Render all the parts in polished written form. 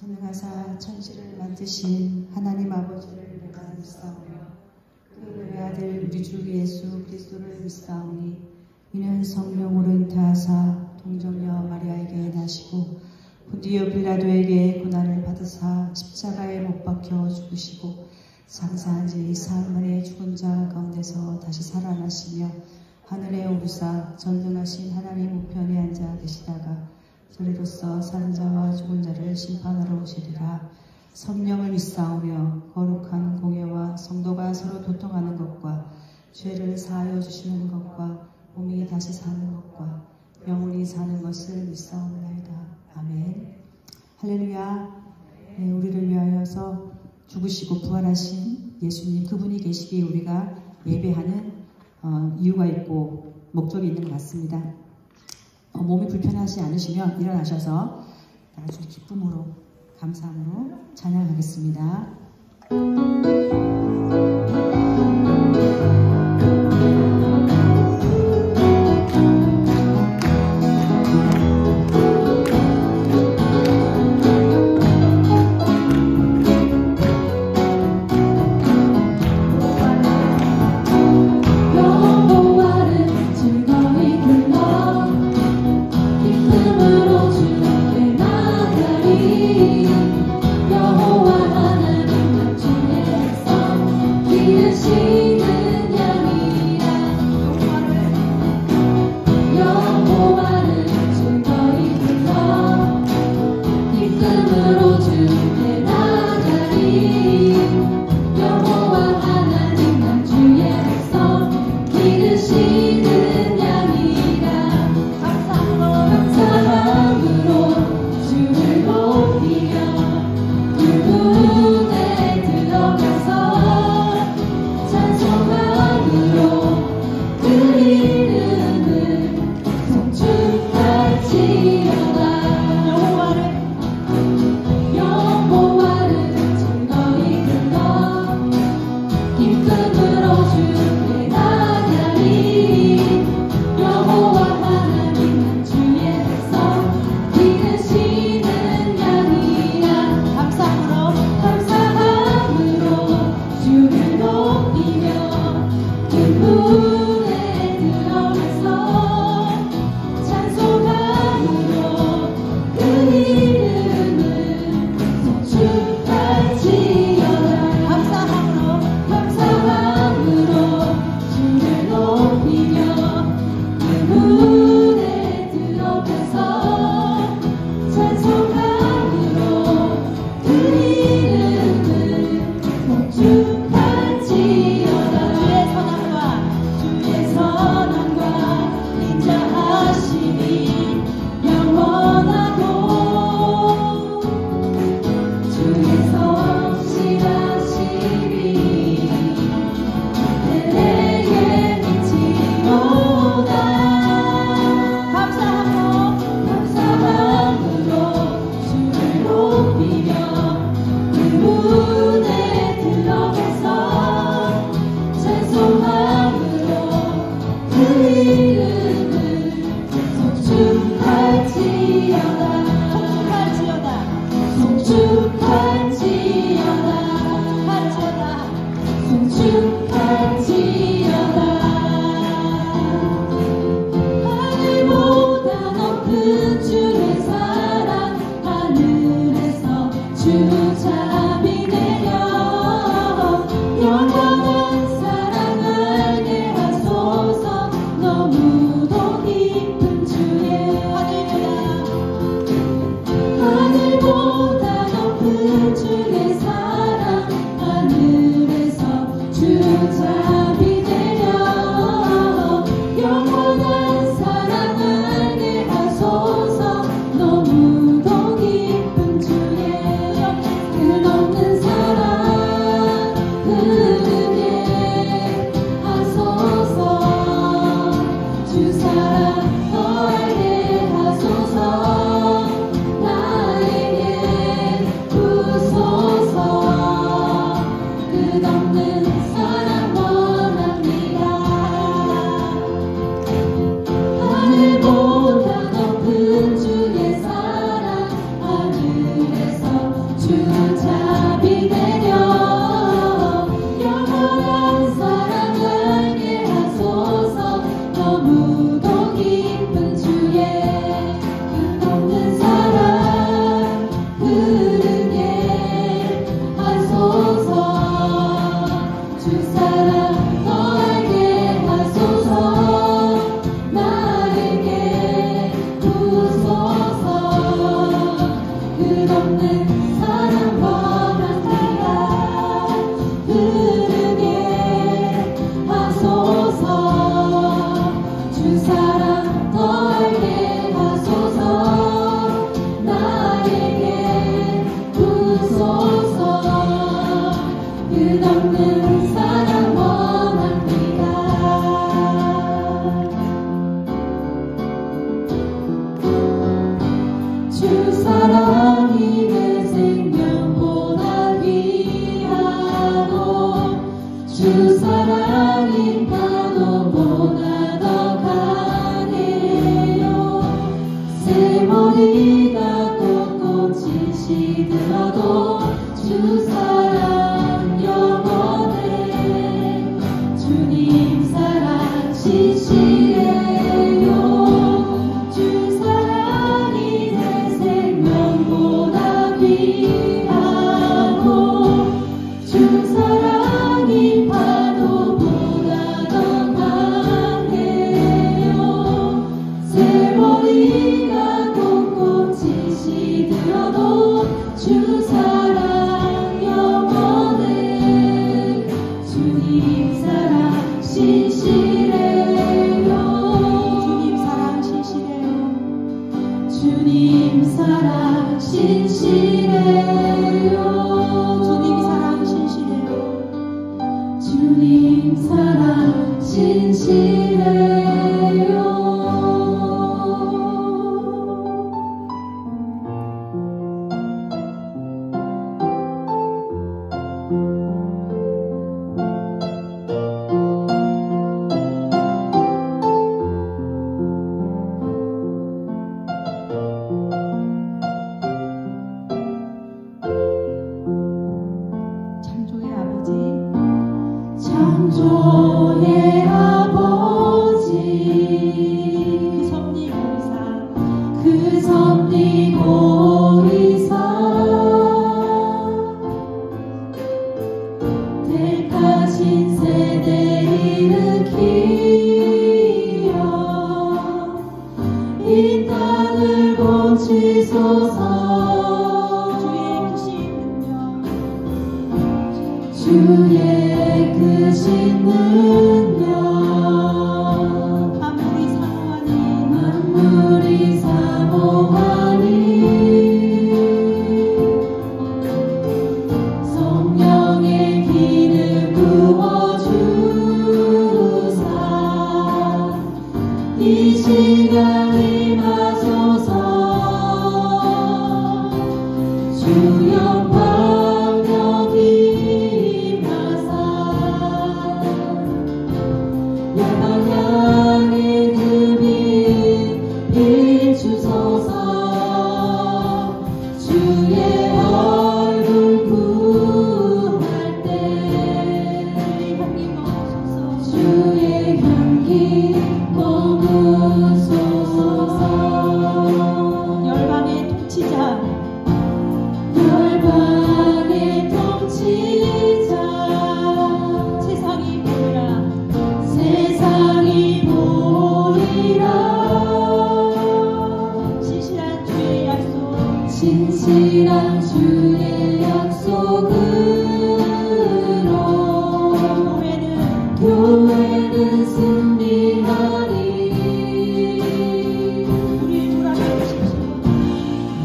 전능하사 천지를 만드신 하나님 아버지를 내가 믿사오며 그 외아들 우리 주 예수 그리스도를 믿사오니 이는 성령으로 잉태하사 동정녀 마리아에게 나시고 본디오 빌라도에게 고난을 받으사 십자가에 못 박혀 죽으시고 장사한 지 사흘 만에 죽은 자 가운데서 다시 살아나시며 하늘에 오르사 전능하신 하나님 우편에 앉아 계시다가 저리로서 사는 자와 죽은 자를 심판하러 오시리라. 성령을 믿사오며 거룩한 공예와 성도가 서로 도통하는 것과 죄를 사하여 주시는 것과 몸이 다시 사는 것과 영원히 사는 것을 믿사옵나이다. 아멘. 할렐루야. 네, 우리를 위하여서 죽으시고 부활하신 예수님 그분이 계시기에 우리가 예배하는 이유가 있고 목적이 있는 것 같습니다. 몸이 불편하지 않으시면 일어나셔서 아주 기쁨으로 감사함으로 찬양하겠습니다. 여호와 하나님 주의 성 사랑이 내 생명보다 귀하고 주 사랑이 파도보다 더 강해요. 새 머리가 꼿꼿이 시들어도 주 사랑 영원해. 주님 사랑 신실해요. 주 사랑이 내 생명보다 귀하고 주 사랑이 파도보다 더 강해요. 새 머리가 꼿꼿이 시들어도 주 사랑 영원해. 주님 사랑 신실해요. 주님 사랑 신실해요. 주님 사랑 신실해요. 주님 사랑 신실해요. 주님 사랑 신실해요. 창조의 아버지, 창조의 아버지, 그 섭리 보리사, 그 섭리 보리사, 택하신 세대 일으키어 이 땅을 고치소서. 주의 크신 능력 만물이 사모하니 성령의 기름 부어주사 이 시간 임하소서. 주 영광 임하사 열방향의 금이 비추소서. 주의 얼굴 구할 때 주의 향기 머무소서. 열방의 통치자, 열방의 통치자, 세상이 보리라, 세상이 보리라. 신실한 주의 약속, 진실한 주의 약속으로 교회는 승리하리.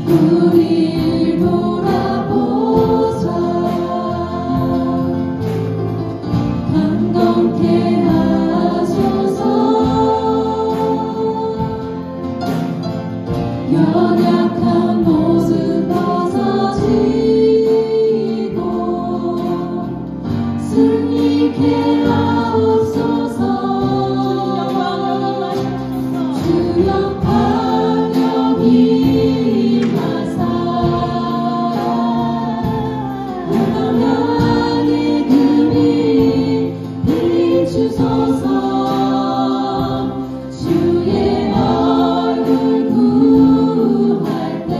우리를 돌아보사 강건케 하소서. 연약한 모습 벗어지고 승리케 하옵소서. 주 영광 임하사 열방향의 금이 비추소서. 주의 얼굴 구할 때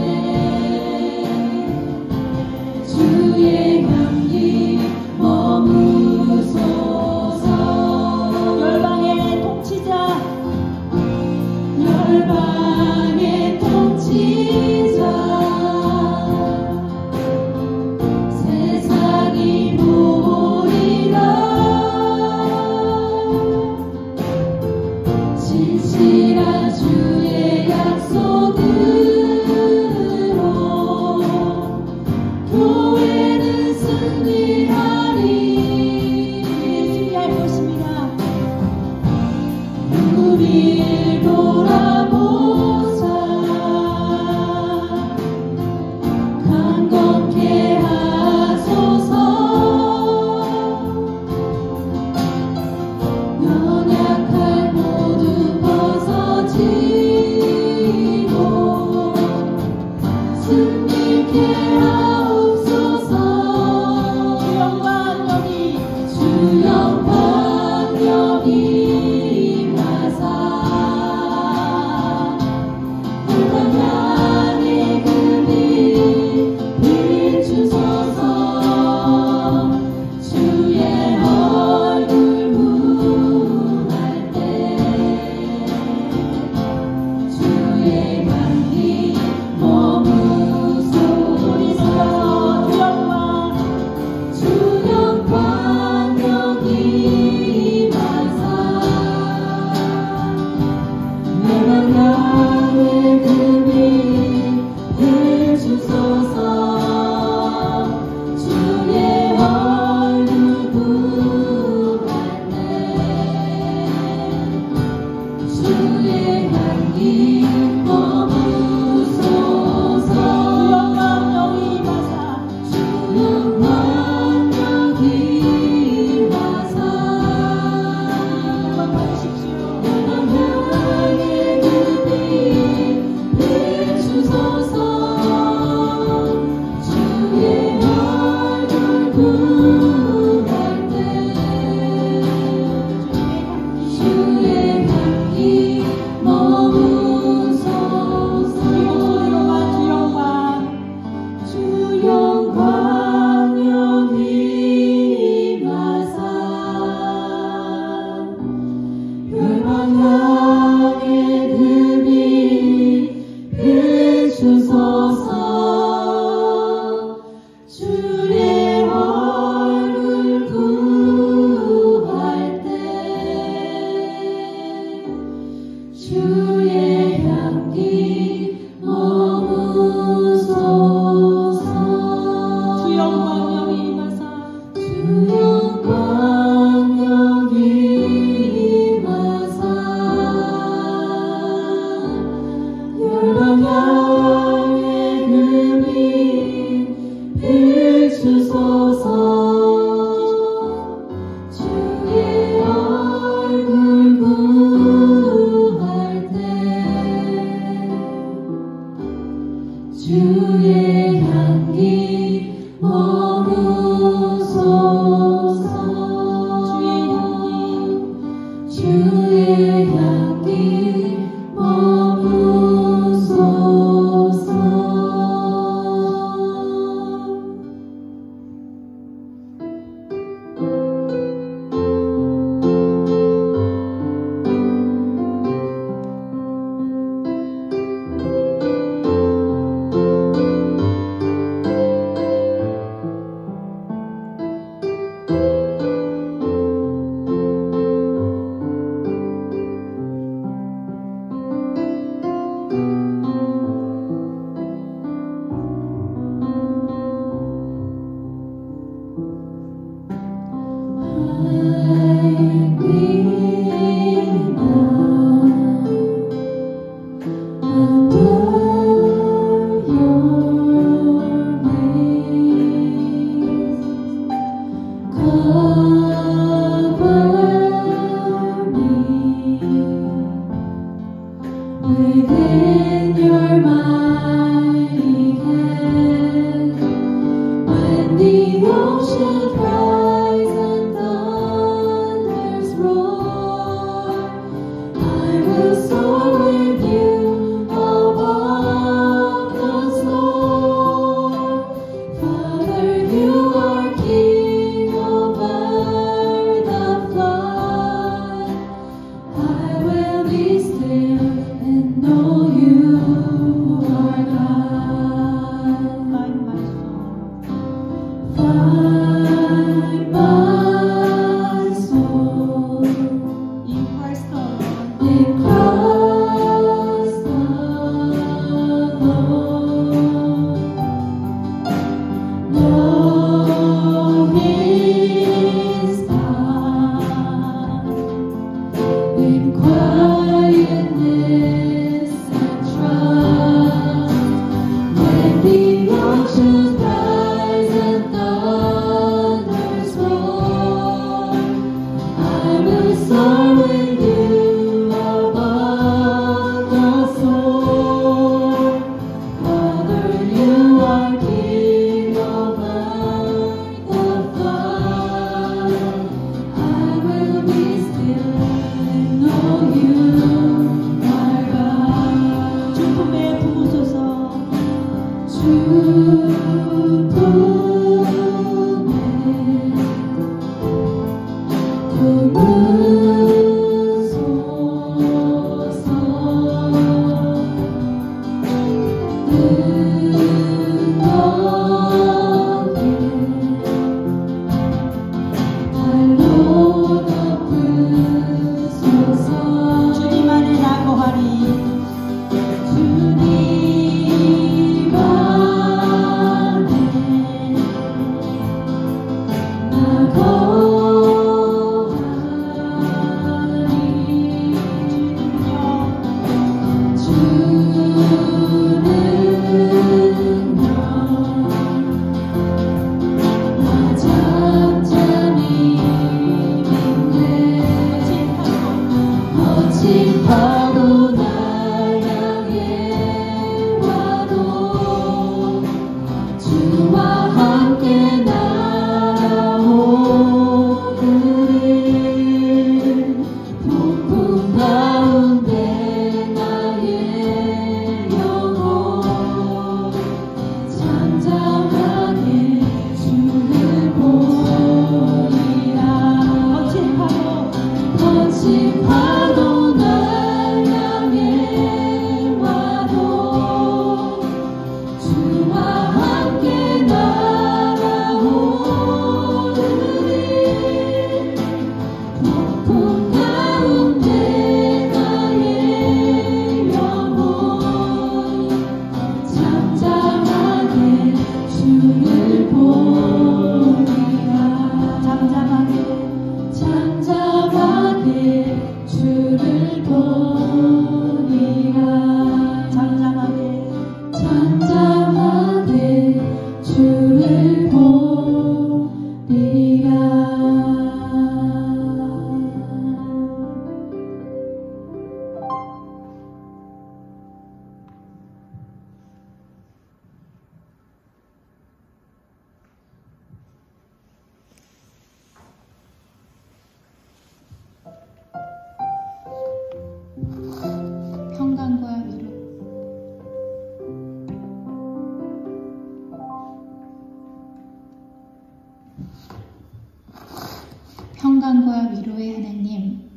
평강과 위로의 하나님,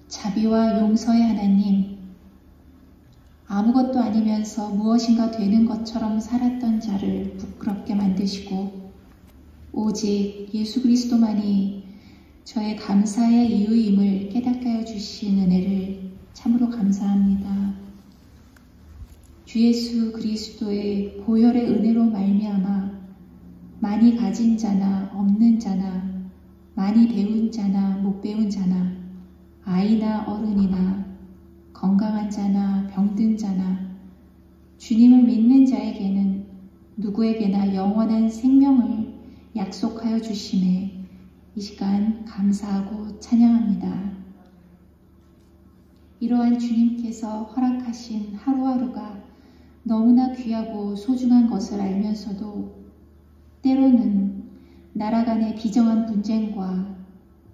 자비와 용서의 하나님, 아무것도 아니면서 무엇인가 되는 것처럼 살았던 자를 부끄럽게 만드시고 오직 예수 그리스도만이 저의 감사의 이유임을 깨닫게 하여 주신 은혜를 참으로 감사합니다. 주 예수 그리스도의 보혈의 은혜로 말미암아 많이 가진 자나 없는 자나 많이 배운 자나 못 배운 자나 아이나 어른이나 건강한 자나 병든 자나 주님을 믿는 자에게는 누구에게나 영원한 생명을 약속하여 주심에 이 시간 감사하고 찬양합니다. 이러한 주님께서 허락하신 하루하루가 너무나 귀하고 소중한 것을 알면서도 때로는 나라 간의 비정한 분쟁과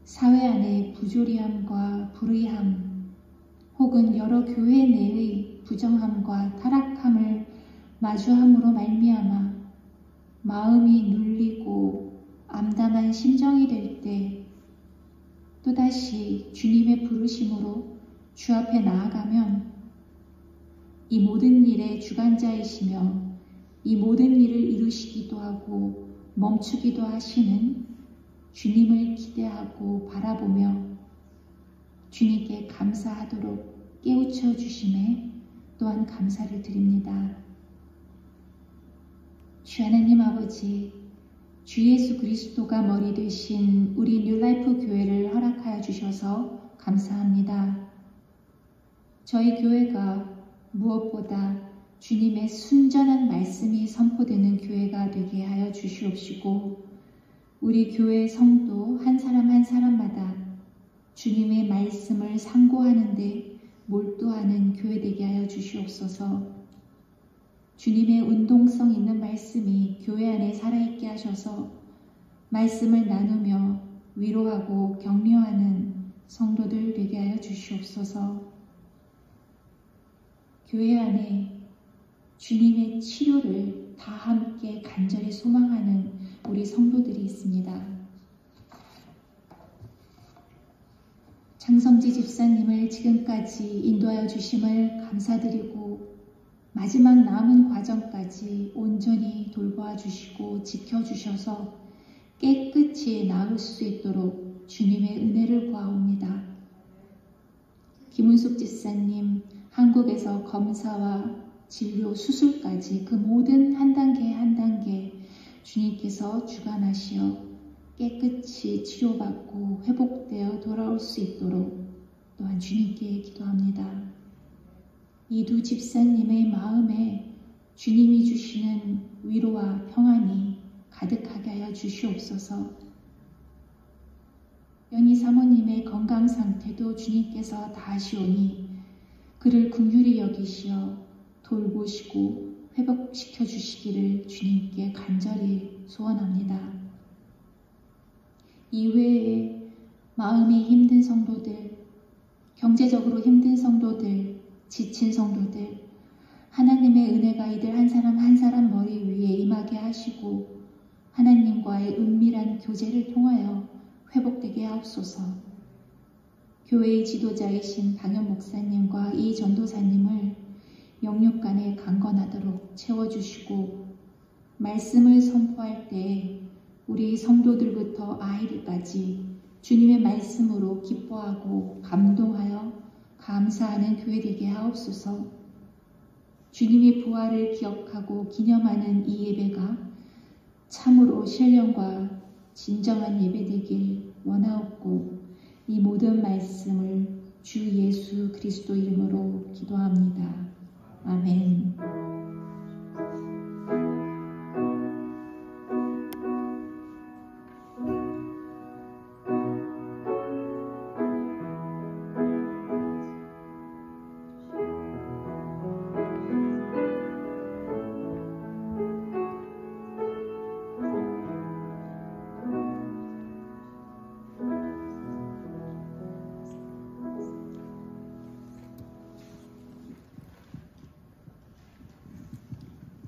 사회 안의 부조리함과 불의함 혹은 여러 교회 내의 부정함과 타락함을 마주함으로 말미암아 마음이 눌리고 암담한 심정이 될 때 또다시 주님의 부르심으로 주 앞에 나아가면 이 모든 일의 주관자이시며 이 모든 일을 이루시기도 하고 멈추기도 하시는 주님을 기대하고 바라보며 주님께 감사하도록 깨우쳐 주심에 또한 감사를 드립니다. 주 하나님 아버지, 주 예수 그리스도가 머리 되신 우리 뉴라이프 교회를 허락하여 주셔서 감사합니다. 저희 교회가 무엇보다 주님의 순전한 말씀이 선포되는 교회가 되게 하여 주시옵시고 우리 교회 성도 한 사람 한 사람마다 주님의 말씀을 상고하는 데 몰두하는 교회 되게 하여 주시옵소서. 주님의 운동성 있는 말씀이 교회 안에 살아있게 하셔서 말씀을 나누며 위로하고 격려하는 성도들 되게 하여 주시옵소서. 교회 안에 주님의 치료를 다 함께 간절히 소망하는 우리 성도들이 있습니다. 장성지 집사님을 지금까지 인도하여 주심을 감사드리고 마지막 남은 과정까지 온전히 돌보아 주시고 지켜주셔서 깨끗이 나을 수 있도록 주님의 은혜를 구하옵니다. 김은숙 집사님, 한국에서 검사와 진료, 수술까지 그 모든 한 단계 한 단계 주님께서 주관하시어 깨끗이 치료받고 회복되어 돌아올 수 있도록 또한 주님께 기도합니다. 이 두 집사님의 마음에 주님이 주시는 위로와 평안이 가득하게 하여 주시옵소서. 연희 사모님의 건강 상태도 주님께서 다 아시오니 그를 긍휼히 여기시어 돌보시고 회복시켜 주시기를 주님께 간절히 소원합니다. 이외에 마음이 힘든 성도들, 경제적으로 힘든 성도들, 지친 성도들, 하나님의 은혜가 이들 한 사람 한 사람 머리 위에 임하게 하시고 하나님과의 은밀한 교제를 통하여 회복되게 하옵소서. 교회의 지도자이신 방현 목사님과 이 전도사님을 영육간에 강건하도록 채워주시고 말씀을 선포할 때에 우리 성도들부터 아이들까지 주님의 말씀으로 기뻐하고 감동하여 감사하는 교회 되게 하옵소서. 주님의 부활을 기억하고 기념하는 이 예배가 참으로 신령과 진정한 예배 되길 원하옵고 이 모든 말씀을 주 예수 그리스도 이름으로 기도합니다. 아멘.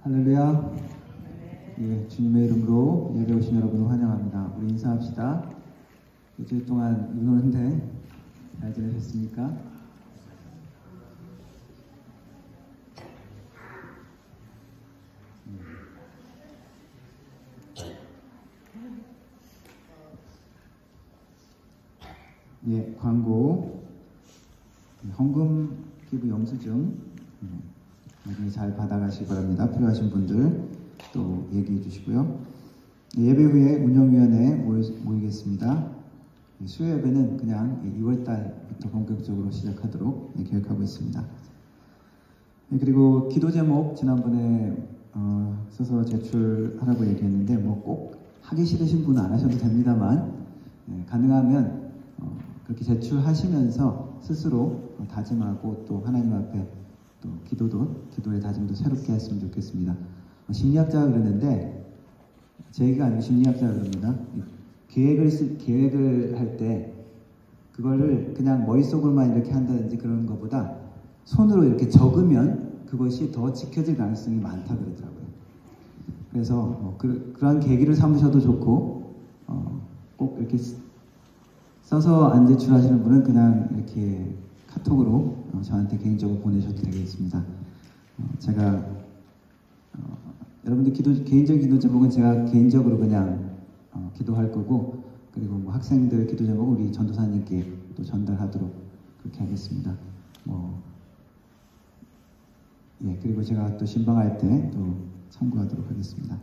할렐루야. 예, 주님의 이름으로 예배 오신 여러분을 환영합니다. 우리 인사합시다. 일주일 동안 눈 오는데 잘 지내셨습니까? 예, 광고. 헌금 기부 영수증 나중에 잘 받아가시기 바랍니다. 필요하신 분들 또 얘기해 주시고요. 예배 후에 운영위원회에 모이겠습니다. 수요 예배는 그냥 2월달부터 본격적으로 시작하도록 계획하고 있습니다. 그리고 기도 제목 지난번에 써서 제출하라고 얘기했는데 뭐 꼭 하기 싫으신 분은 안 하셔도 됩니다만 가능하면 그렇게 제출하시면서 스스로 다짐하고 또 하나님 앞에 또 기도의 다짐도 새롭게 했으면 좋겠습니다. 심리학자가 그러는데 제 얘기가 아니고 심리학자가 그럽니다. 계획을 할 때 그거를 그냥 머릿속으로만 이렇게 한다든지 그러는 것보다 손으로 이렇게 적으면 그것이 더 지켜질 가능성이 많다 그러더라고요. 그래서 그런 계기를 삼으셔도 좋고 꼭 이렇게 써서 안 제출하시는 분은 그냥 이렇게 카톡으로 저한테 개인적으로 보내셔도 되겠습니다. 제가 여러분들 개인적인 기도 제목은 제가 개인적으로 그냥 기도할 거고 그리고 뭐 학생들 기도 제목은 우리 전도사님께 또 전달하도록 그렇게 하겠습니다. 예, 그리고 제가 또 신방할 때 또 참고하도록 하겠습니다.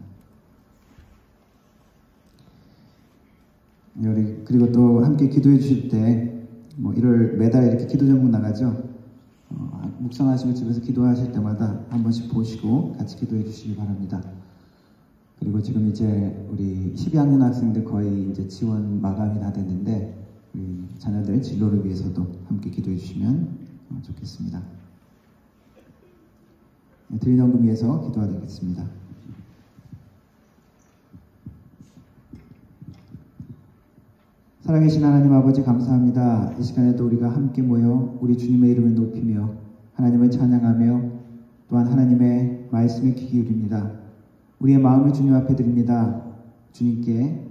그리고 또 함께 기도해 주실 때 매달 이렇게 기도 제목 나가죠. 묵상하시고 집에서 기도하실 때마다 한 번씩 보시고 같이 기도해 주시기 바랍니다. 그리고 지금 이제 우리 12학년 학생들 거의 이제 지원 마감이 다 됐는데 우리 자녀들 진로를 위해서도 함께 기도해 주시면 좋겠습니다. 드린 헌금 위해서 기도하겠습니다. 살아계신 하나님 아버지 감사합니다. 이 시간에도 우리가 함께 모여 우리 주님의 이름을 높이며 하나님을 찬양하며 또 또한 하나님의 말씀에 귀 기울입니다. 우리의 마음을 주님 앞에 드립니다. 주님께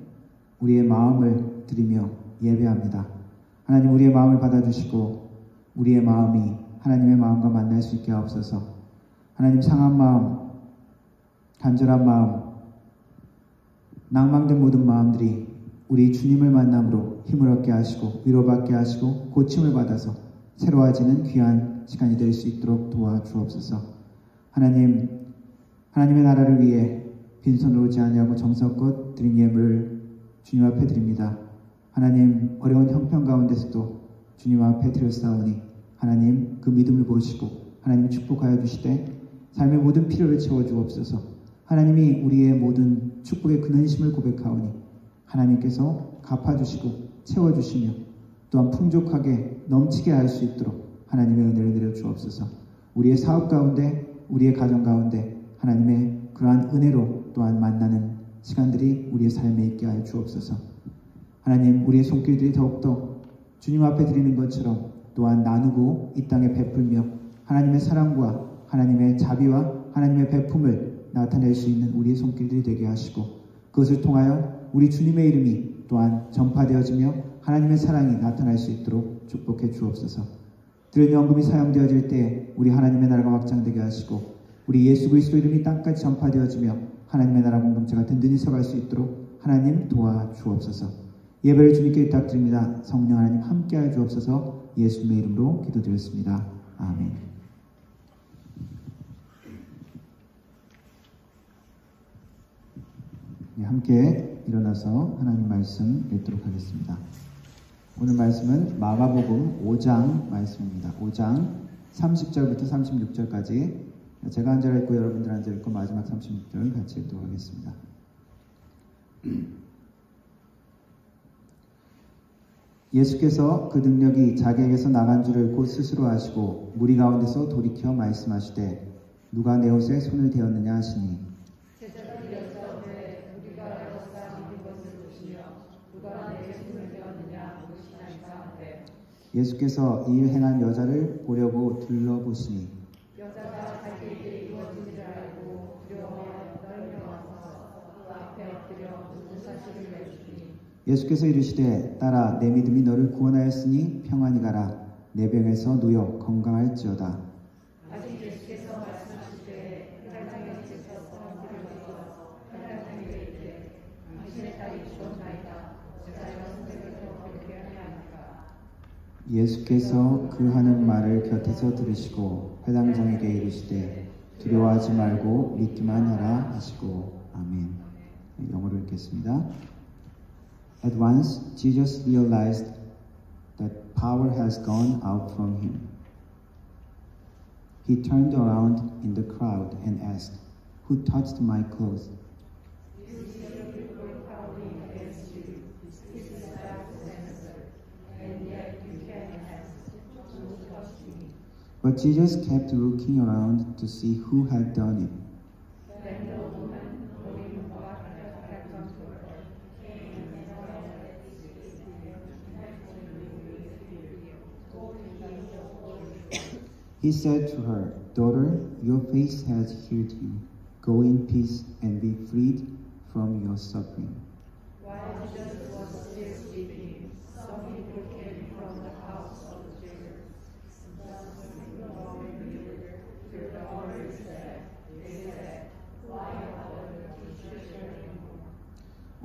우리의 마음을 드리며 예배합니다. 하나님, 우리의 마음을 받아주시고 우리의 마음이 하나님의 마음과 만날 수 있게 하옵소서. 하나님, 상한 마음, 간절한 마음, 낭망된 모든 마음들이 우리 주님을 만남으로 힘을 얻게 하시고 위로받게 하시고 고침을 받아서 새로워지는 귀한 시간이 될 수 있도록 도와주옵소서. 하나님, 하나님의 나라를 위해 빈손으로 오지 아니하고 정성껏 드린 예물을 주님 앞에 드립니다. 하나님, 어려운 형편 가운데서도 주님 앞에 드렸사오니 하나님, 그 믿음을 보시고 하나님 축복하여 주시되 삶의 모든 필요를 채워주옵소서. 하나님이 우리의 모든 축복의 근원심을 고백하오니 하나님께서 갚아주시고 채워주시며 또한 풍족하게 넘치게 할 수 있도록 하나님의 은혜를 내려주옵소서. 우리의 사업 가운데, 우리의 가정 가운데 하나님의 그러한 은혜로 또한 만나는 시간들이 우리의 삶에 있게 하여 주옵소서. 하나님, 우리의 손길들이 더욱더 주님 앞에 드리는 것처럼 또한 나누고 이 땅에 베풀며 하나님의 사랑과 하나님의 자비와 하나님의 베품을 나타낼 수 있는 우리의 손길들이 되게 하시고 그것을 통하여 우리 주님의 이름이 또한 전파되어지며 하나님의 사랑이 나타날 수 있도록 축복해 주옵소서. 들은 연금이 사용되어질 때 우리 하나님의 나라가 확장되게 하시고 우리 예수 그리스도 이름이 땅까지 전파되어지며 하나님의 나라 공동체가 든든히 서갈 수 있도록 하나님 도와주옵소서. 예배를 주님께 부탁드립니다. 성령 하나님 함께하여 주옵소서. 예수님의 이름으로 기도드렸습니다. 아멘. 함께 일어나서 하나님 말씀 읽도록 하겠습니다. 오늘 말씀은 마가복음 5장 말씀입니다. 5장 30절부터 36절까지 제가 한 절 읽고 여러분들 한 절 읽고 마지막 36절 같이 읽도록 하겠습니다. 예수께서 그 능력이 자기에게서 나간 줄을 곧 스스로 아시고 무리 가운데서 돌이켜 말씀하시되 누가 내 옷에 손을 대었느냐 하시니 예수께서 이 일 행한 여자를 보려고 둘러보시니 여자가 자기에게 이루어진 줄 알고 두려워하여 떨려와서 그 앞에 엎드려 모든 사실을 내주니 예수께서 이르시되 딸아 내 믿음이 너를 구원하였으니 평안히 가라 내 병에서 누여 건강할지어다. 아직 예수께서 말씀하시되 헬라장에 지쳐서 물을 받아서 헬라장에게 이르되 당신의 딸이 죽었나이다. 제자가 선생을 더 그렇게 하니까 예수께서 그 하는 말을 곁에서 들으시고 회당장에게 이르시되 두려워하지 말고 믿기만 하라 하시고 아멘. 영어로 읽겠습니다. At once Jesus realized that power has gone out from him. He turned around in the crowd and asked, "Who touched my clothes?" But Jesus kept looking around to see who had done it. He said to her, "Daughter, your faith has healed you. Go in peace and be freed from your suffering." While Jesus was still speaking, some people came from the house of Jairus.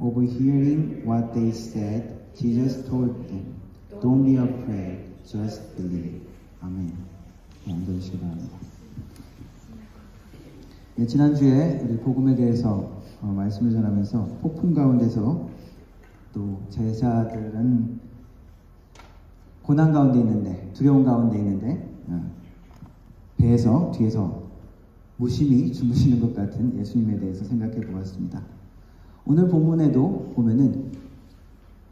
Overhearing what they said, Jesus told them, "Don't be afraid, just believe." 아멘. 앉아주시기 바랍니다. 네, 지난주에 우리 복음에 대해서 말씀을 전하면서 폭풍 가운데서 또 제자들은 고난 가운데 있는데 두려움 가운데 있는데 배에서 뒤에서 무심히 주무시는 것 같은 예수님에 대해서 생각해 보았습니다. 오늘 본문에도 보면은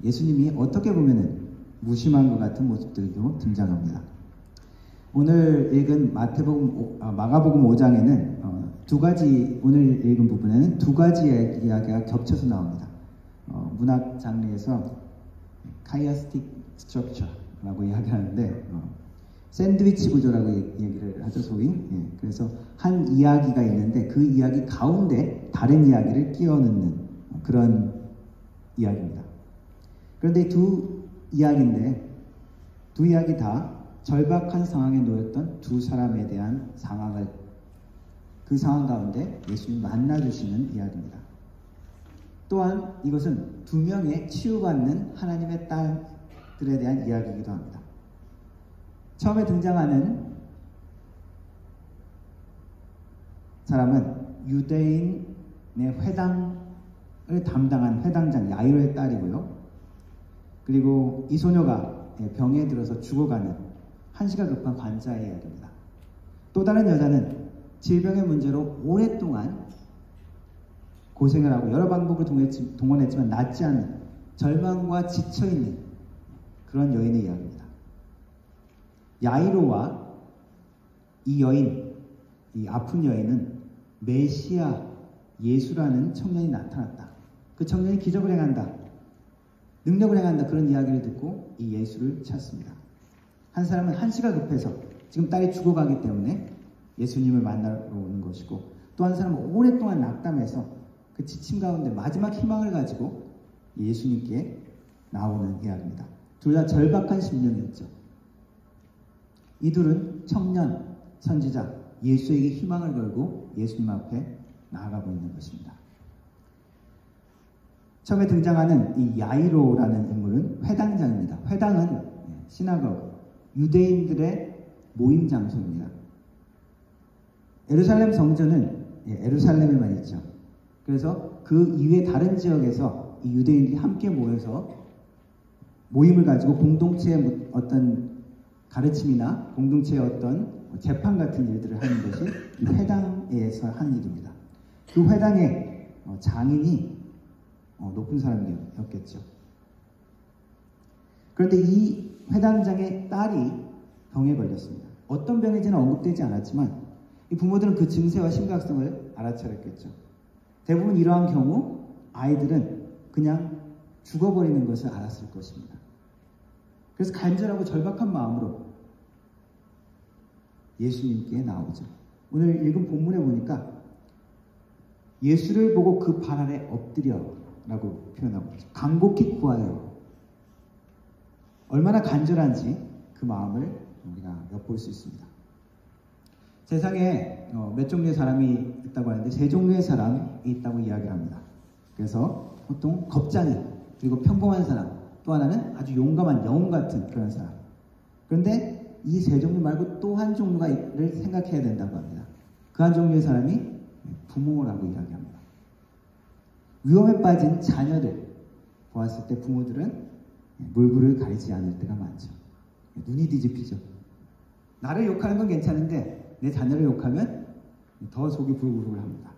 예수님이 어떻게 보면은 무심한 것 같은 모습들도 등장합니다. 오늘 읽은 마가복음 5장에는 두 가지, 오늘 읽은 부분에는 두 가지의 이야기가 겹쳐서 나옵니다. 문학 장르에서 카이어스틱 스트럭처라고 이야기하는데 샌드위치 구조라고 얘기를 하죠, 소위. 예, 그래서 한 이야기가 있는데 그 이야기 가운데 다른 이야기를 끼워 넣는 그런 이야기입니다. 그런데 이 두 이야기인데 두 이야기 다 절박한 상황에 놓였던 두 사람에 대한 상황을 그 상황 가운데 예수님 만나주시는 이야기입니다. 또한 이것은 두 명의 치유받는 하나님의 딸들에 대한 이야기이기도 합니다. 처음에 등장하는 사람은 유대인의 회당을 담당한 회당장 야이로의 딸이고요. 그리고 이 소녀가 병에 들어서 죽어가는 한시가 급한 환자의 이야기입니다. 또 다른 여자는 질병의 문제로 오랫동안 고생을 하고 여러 방법을 동원했지만 낫지 않는 절망과 지쳐있는 그런 여인의 이야기입니다. 야이로와 이 여인, 이 아픈 여인은 메시아 예수라는 청년이 나타났다. 그 청년이 기적을 행한다. 능력을 행한다. 그런 이야기를 듣고 이 예수를 찾습니다. 한 사람은 한시가 급해서 지금 딸이 죽어가기 때문에 예수님을 만나러 오는 것이고 또 한 사람은 오랫동안 낙담해서 그 지침 가운데 마지막 희망을 가지고 예수님께 나오는 이야기입니다. 둘 다 절박한 심령이었죠. 이 둘은 청년, 선지자, 예수에게 희망을 걸고 예수님 앞에 나아가고 있는 것입니다. 처음에 등장하는 이 야이로라는 인물은 회당장입니다. 회당은 시나고그, 유대인들의 모임 장소입니다. 예루살렘 성전은 예루살렘에만 있죠. 그래서 그 이외 다른 지역에서 이 유대인들이 함께 모여서 모임을 가지고 공동체의 어떤 가르침이나 공동체의 어떤 재판 같은 일들을 하는 것이 이 회당에서 하는 일입니다. 그 회당의 장인이 높은 사람이었겠죠. 그런데 이 회당장의 딸이 병에 걸렸습니다. 어떤 병인지는 언급되지 않았지만 이 부모들은 그 증세와 심각성을 알아차렸겠죠. 대부분 이러한 경우 아이들은 그냥 죽어버리는 것을 알았을 것입니다. 그래서 간절하고 절박한 마음으로 예수님께 나오죠. 오늘 읽은 본문에 보니까 예수를 보고 그 발 아래 엎드려 라고 표현하고 있죠. 간곡히 구하여. 얼마나 간절한지 그 마음을 우리가 엿볼 수 있습니다. 세상에 몇 종류의 사람이 있다고 하는데 세 종류의 사람이 있다고 이야기를 합니다. 그래서 보통 겁쟁이, 그리고 평범한 사람, 또 하나는 아주 용감한 영웅 같은 그런 사람. 그런데 이 세 종류 말고 또 한 종류를 생각해야 된다고 합니다. 그 한 종류의 사람이 부모라고 이야기합니다. 위험에 빠진 자녀를 보았을 때 부모들은 물불을 가리지 않을 때가 많죠. 눈이 뒤집히죠. 나를 욕하는 건 괜찮은데 내 자녀를 욕하면 더 속이 부글부글 합니다.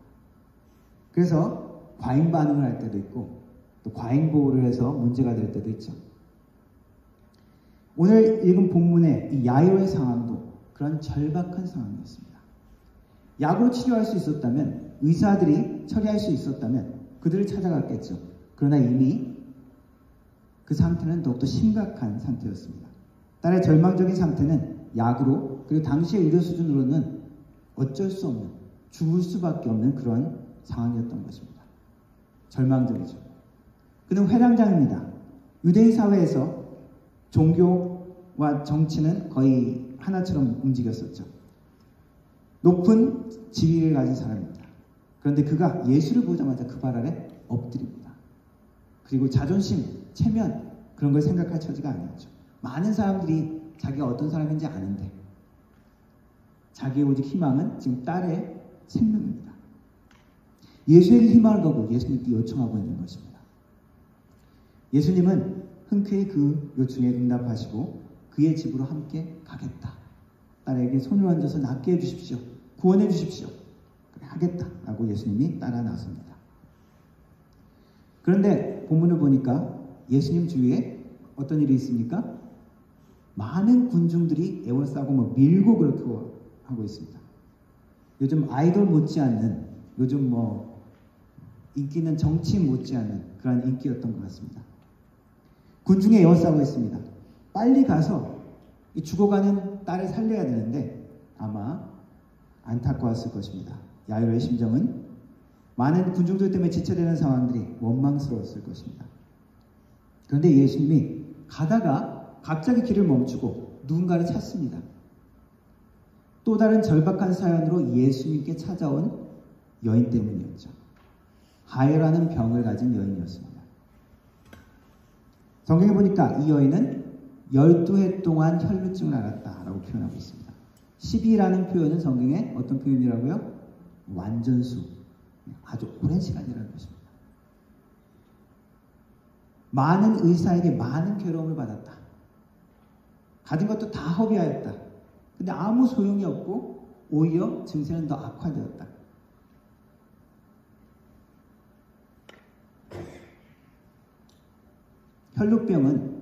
그래서 과잉 반응을 할 때도 있고 또 과잉 보호를 해서 문제가 될 때도 있죠. 오늘 읽은 본문의 이 야이로의 상황도 그런 절박한 상황이었습니다. 약으로 치료할 수 있었다면, 의사들이 처리할 수 있었다면 그들을 찾아갔겠죠. 그러나 이미 그 상태는 더욱더 심각한 상태였습니다. 딸의 절망적인 상태는 약으로, 그리고 당시의 의료 수준으로는 어쩔 수 없는, 죽을 수밖에 없는 그런 상황이었던 것입니다. 절망적이죠. 그는 회당장입니다. 유대인 사회에서 종교와 정치는 거의 하나처럼 움직였었죠. 높은 지위를 가진 사람입니다. 그런데 그가 예수를 보자마자 그 발 아래 엎드립니다. 그리고 자존심, 체면 그런 걸 생각할 처지가 아니었죠. 많은 사람들이 자기가 어떤 사람인지 아는데 자기의 오직 희망은 지금 딸의 생명입니다. 예수에게 희망을 걸고 예수님께 요청하고 있는 것입니다. 예수님은 흔쾌히 그 요청에 응답하시고 그의 집으로 함께 가겠다. 딸에게 손을 얹어서 낫게 해주십시오. 구원해 주십시오. 그래, 하겠다. 라고 예수님이 따라 나섭니다. 그런데 본문을 보니까 예수님 주위에 어떤 일이 있습니까? 많은 군중들이 에워싸고 밀고 그렇게 하고 있습니다. 요즘 아이돌 못지않는, 요즘 인기 있는 정치인 못지않는 그런 인기였던 것 같습니다. 군중에 에워싸고 있습니다. 빨리 가서 이 죽어가는 딸을 살려야 되는데 아마 안타까웠을 것입니다. 야이로의 심정은 많은 군중들 때문에 지체되는 상황들이 원망스러웠을 것입니다. 그런데 예수님이 가다가 갑자기 길을 멈추고 누군가를 찾습니다. 또 다른 절박한 사연으로 예수님께 찾아온 여인 때문이었죠. 하이라는 병을 가진 여인이었습니다. 성경에 보니까 이 여인은 12해 동안 혈루증을 앓았다라고 표현하고 있습니다. 12라는 표현은 성경에 어떤 표현이라고요? 완전수. 아주 오랜 시간이라는 것입니다. 많은 의사에게 많은 괴로움을 받았다. 가진 것도 다 허비하였다. 근데 아무 소용이 없고 오히려 증세는 더 악화되었다. 혈루병은,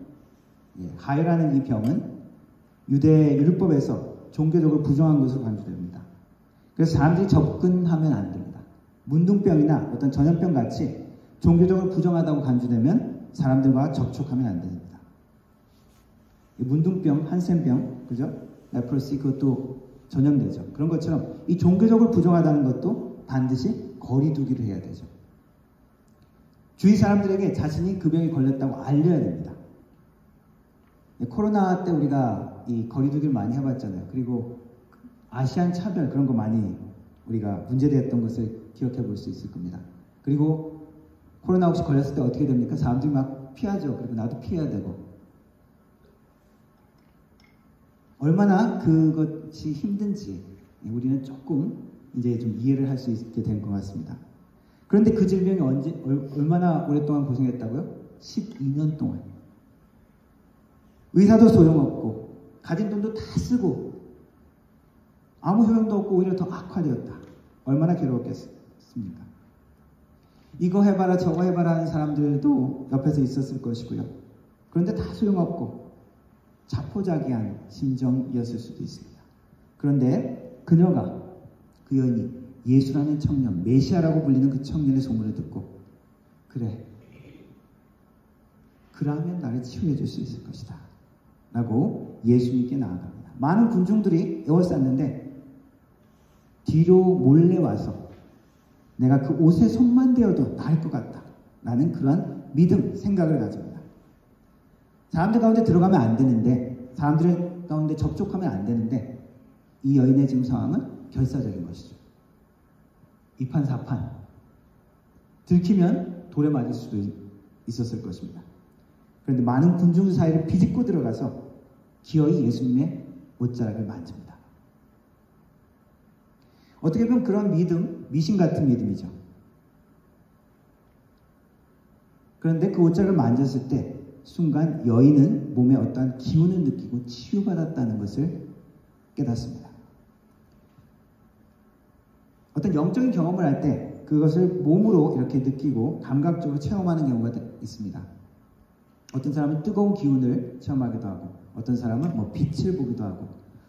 하이라는 이 병은 유대 율법에서 종교적으로 부정한 것으로 간주됩니다. 그래서 사람들이 접근하면 안 됩니다. 문둥병이나 어떤 전염병 같이 종교적으로 부정하다고 간주되면 사람들과 접촉하면 안 됩니다. 문둥병, 한센병, 그죠? 레프로시 그것도 전염되죠. 그런 것처럼 이 종교적으로 부정하다는 것도 반드시 거리두기를 해야 되죠. 주위 사람들에게 자신이 그 병이 걸렸다고 알려야 됩니다. 코로나 때 우리가 이 거리두기를 많이 해봤잖아요. 그리고 아시안 차별 그런 거 많이 우리가 문제되었던 것을 기억해 볼 수 있을 겁니다. 그리고 코로나 혹시 걸렸을 때 어떻게 됩니까? 사람들이 막 피하죠. 그리고 나도 피해야 되고. 얼마나 그것이 힘든지 우리는 조금 이제 좀 이해를 할 수 있게 된 것 같습니다. 그런데 그 질병이 얼마나 오랫동안 고생했다고요? 12년 동안. 의사도 소용없고 가진 돈도 다 쓰고 아무 효용도 없고 오히려 더 악화되었다. 얼마나 괴로웠겠습니까? 이거 해봐라 저거 해봐라 하는 사람들도 옆에서 있었을 것이고요. 그런데 다 소용없고 자포자기한 심정이었을 수도 있습니다. 그런데 그녀가, 그 여인이 예수라는 청년, 메시아라고 불리는 그 청년의 소문을 듣고 그래, 그러면 나를 치유해 줄 수 있을 것이다 라고 예수님께 나아갑니다. 많은 군중들이 에워쌌는데 뒤로 몰래 와서 내가 그 옷에 손만 대어도 나을 것 같다 라는 그런 믿음, 생각을 가집니다. 사람들 가운데 들어가면 안 되는데, 사람들 가운데 접촉하면 안 되는데 이 여인의 지금 상황은 결사적인 것이죠. 이판사판 들키면 돌에 맞을 수도 있었을 것입니다. 그런데 많은 군중 사이를 비집고 들어가서 기어이 예수님의 옷자락을 만집니다. 어떻게 보면 그런 믿음, 미신 같은 믿음이죠. 그런데 그 옷자락을 만졌을 때 순간 여인은 몸에 어떠한 기운을 느끼고 치유받았다는 것을 깨닫습니다. 어떤 영적인 경험을 할 때 그것을 몸으로 이렇게 느끼고 감각적으로 체험하는 경우가 있습니다. 어떤 사람은 뜨거운 기운을 체험하기도 하고 어떤 사람은 빛을 보기도 하고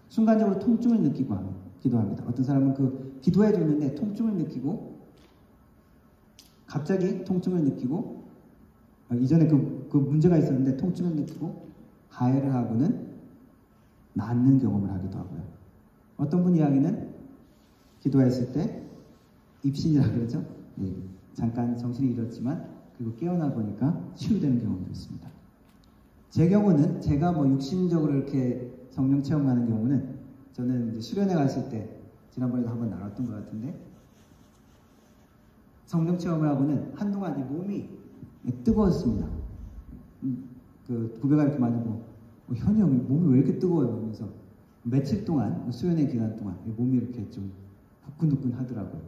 순간적으로 통증을 느끼기도 합니다. 어떤 사람은 그 기도해 줬는데 통증을 느끼고 갑자기 통증을 느끼고 이전에 그 문제가 있었는데 통증을 느끼고 가해를 하고는 낫는 경험을 하기도 하고요. 어떤 분 이야기는 기도했을 때 입신이라고 그러죠. 잠깐 정신이 잃었지만 그리고 깨어나 보니까 치유되는 경험도 있습니다. 제 경우는 제가 육신적으로 이렇게 성령 체험하는 경우는 저는 이제 수련회 갔을 때 지난번에도 한번 나눴던 것 같은데 성령 체험을 하고는 한동안 이 몸이 뜨거웠습니다. 그 부배가 이렇게 만지고 현이 형 몸이 왜 이렇게 뜨거워요? 그러면서 며칠 동안 수련회 기간 동안 몸이 이렇게 좀 후끈후끈 하더라고요.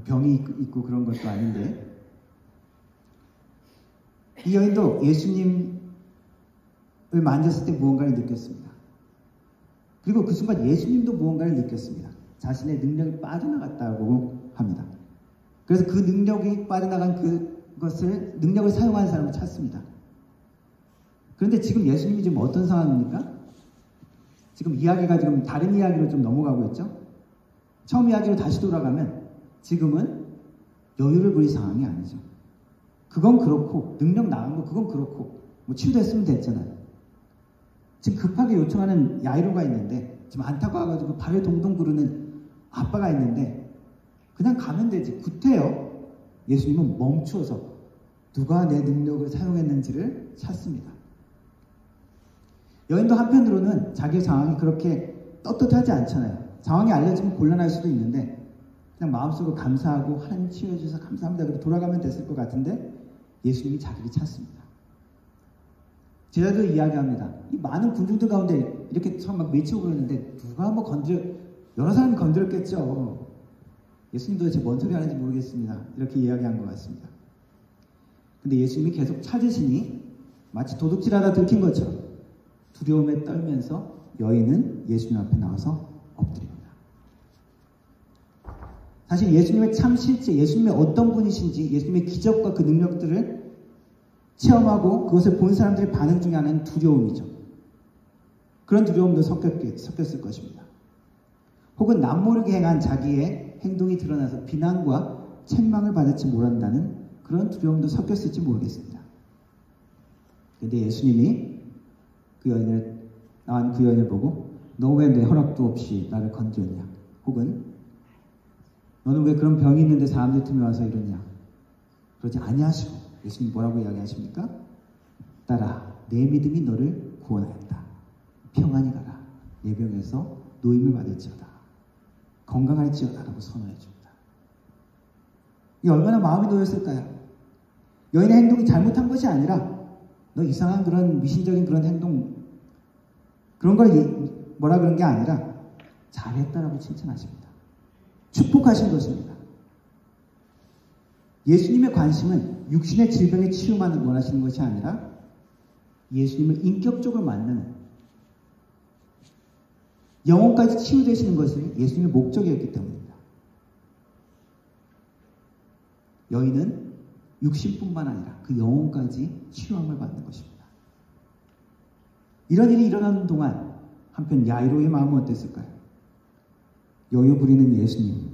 병이 있고 그런 것도 아닌데 이 여인도 예수님을 만졌을 때 무언가를 느꼈습니다. 그리고 그 순간 예수님도 무언가를 느꼈습니다. 자신의 능력이 빠져나갔다고 합니다. 그래서 그 능력이 빠져나간 그것을 능력을 사용하는 사람을 찾습니다. 그런데 지금 예수님이 지금 어떤 상황입니까? 지금 이야기가 지금 다른 이야기로 좀 넘어가고 있죠. 처음 이야기로 다시 돌아가면 지금은 여유를 부릴 상황이 아니죠. 그건 그렇고 능력 나간 거 그건 그렇고 뭐 치유됐으면 됐잖아요. 지금 급하게 요청하는 야이로가 있는데, 지금 안타고 와가지고 발을 동동 구르는 아빠가 있는데, 그냥 가면 되지. 구태여. 예수님은 멈추어서 누가 내 능력을 사용했는지를 찾습니다. 여인도 한편으로는 자기의 상황이 그렇게 떳떳하지 않잖아요. 상황이 알려지면 곤란할 수도 있는데 그냥 마음속으로 감사하고 하나님 치유해 주셔서 감사합니다. 그리고 돌아가면 됐을 것 같은데 예수님이 자기를 찾습니다. 제자도 이야기합니다. 이 많은 군중들 가운데 이렇게 처음 막 외치고 그러는데 누가 뭐 여러 사람이 건드렸겠죠. 예수님도 도대체 뭔 소리 하는지 모르겠습니다. 이렇게 이야기한 것 같습니다. 근데 예수님이 계속 찾으시니 마치 도둑질하다 들킨 것처럼 두려움에 떨면서 여인은 예수님 앞에 나와서 엎드립니다. 사실 예수님의 참 실제, 예수님의 어떤 분이신지, 예수님의 기적과 그 능력들을 체험하고 그것을 본 사람들의 반응 중에 하나는 두려움이죠. 그런 두려움도 섞였을 것입니다. 혹은 남모르게 행한 자기의 행동이 드러나서 비난과 책망을 받을지 모른다는 그런 두려움도 섞였을지 모르겠습니다. 그런데 예수님이 나온 그 여인을 보고 너 왜 내 허락도 없이 나를 건드렸냐? 혹은 너는 왜 그런 병이 있는데 사람들 틈에 와서 이러냐? 그러지 아니하시고 예수님 뭐라고 이야기하십니까? 딸아, 내 믿음이 너를 구원하였다. 평안히 가라. 내 병에서 노임을 받을지어다. 건강할지어다 라고 선언해 줍니다. 이 얼마나 마음이 놓였을까요? 여인의 행동이 잘못한 것이 아니라 너 이상한 그런 미신적인 그런 행동 그런 걸 뭐라 그런 게 아니라 잘했다라고 칭찬하십니다. 축복하신 것입니다. 예수님의 관심은 육신의 질병의 치유만 원하시는 것이 아니라 예수님을 인격적으로 만나는 영혼까지 치유되시는 것이 예수님의 목적이었기 때문입니다. 여인은 육신뿐만 아니라 그 영혼까지 치유함을 받는 것입니다. 이런 일이 일어나는 동안 한편 야이로의 마음은 어땠을까요? 여유 부리는 예수님.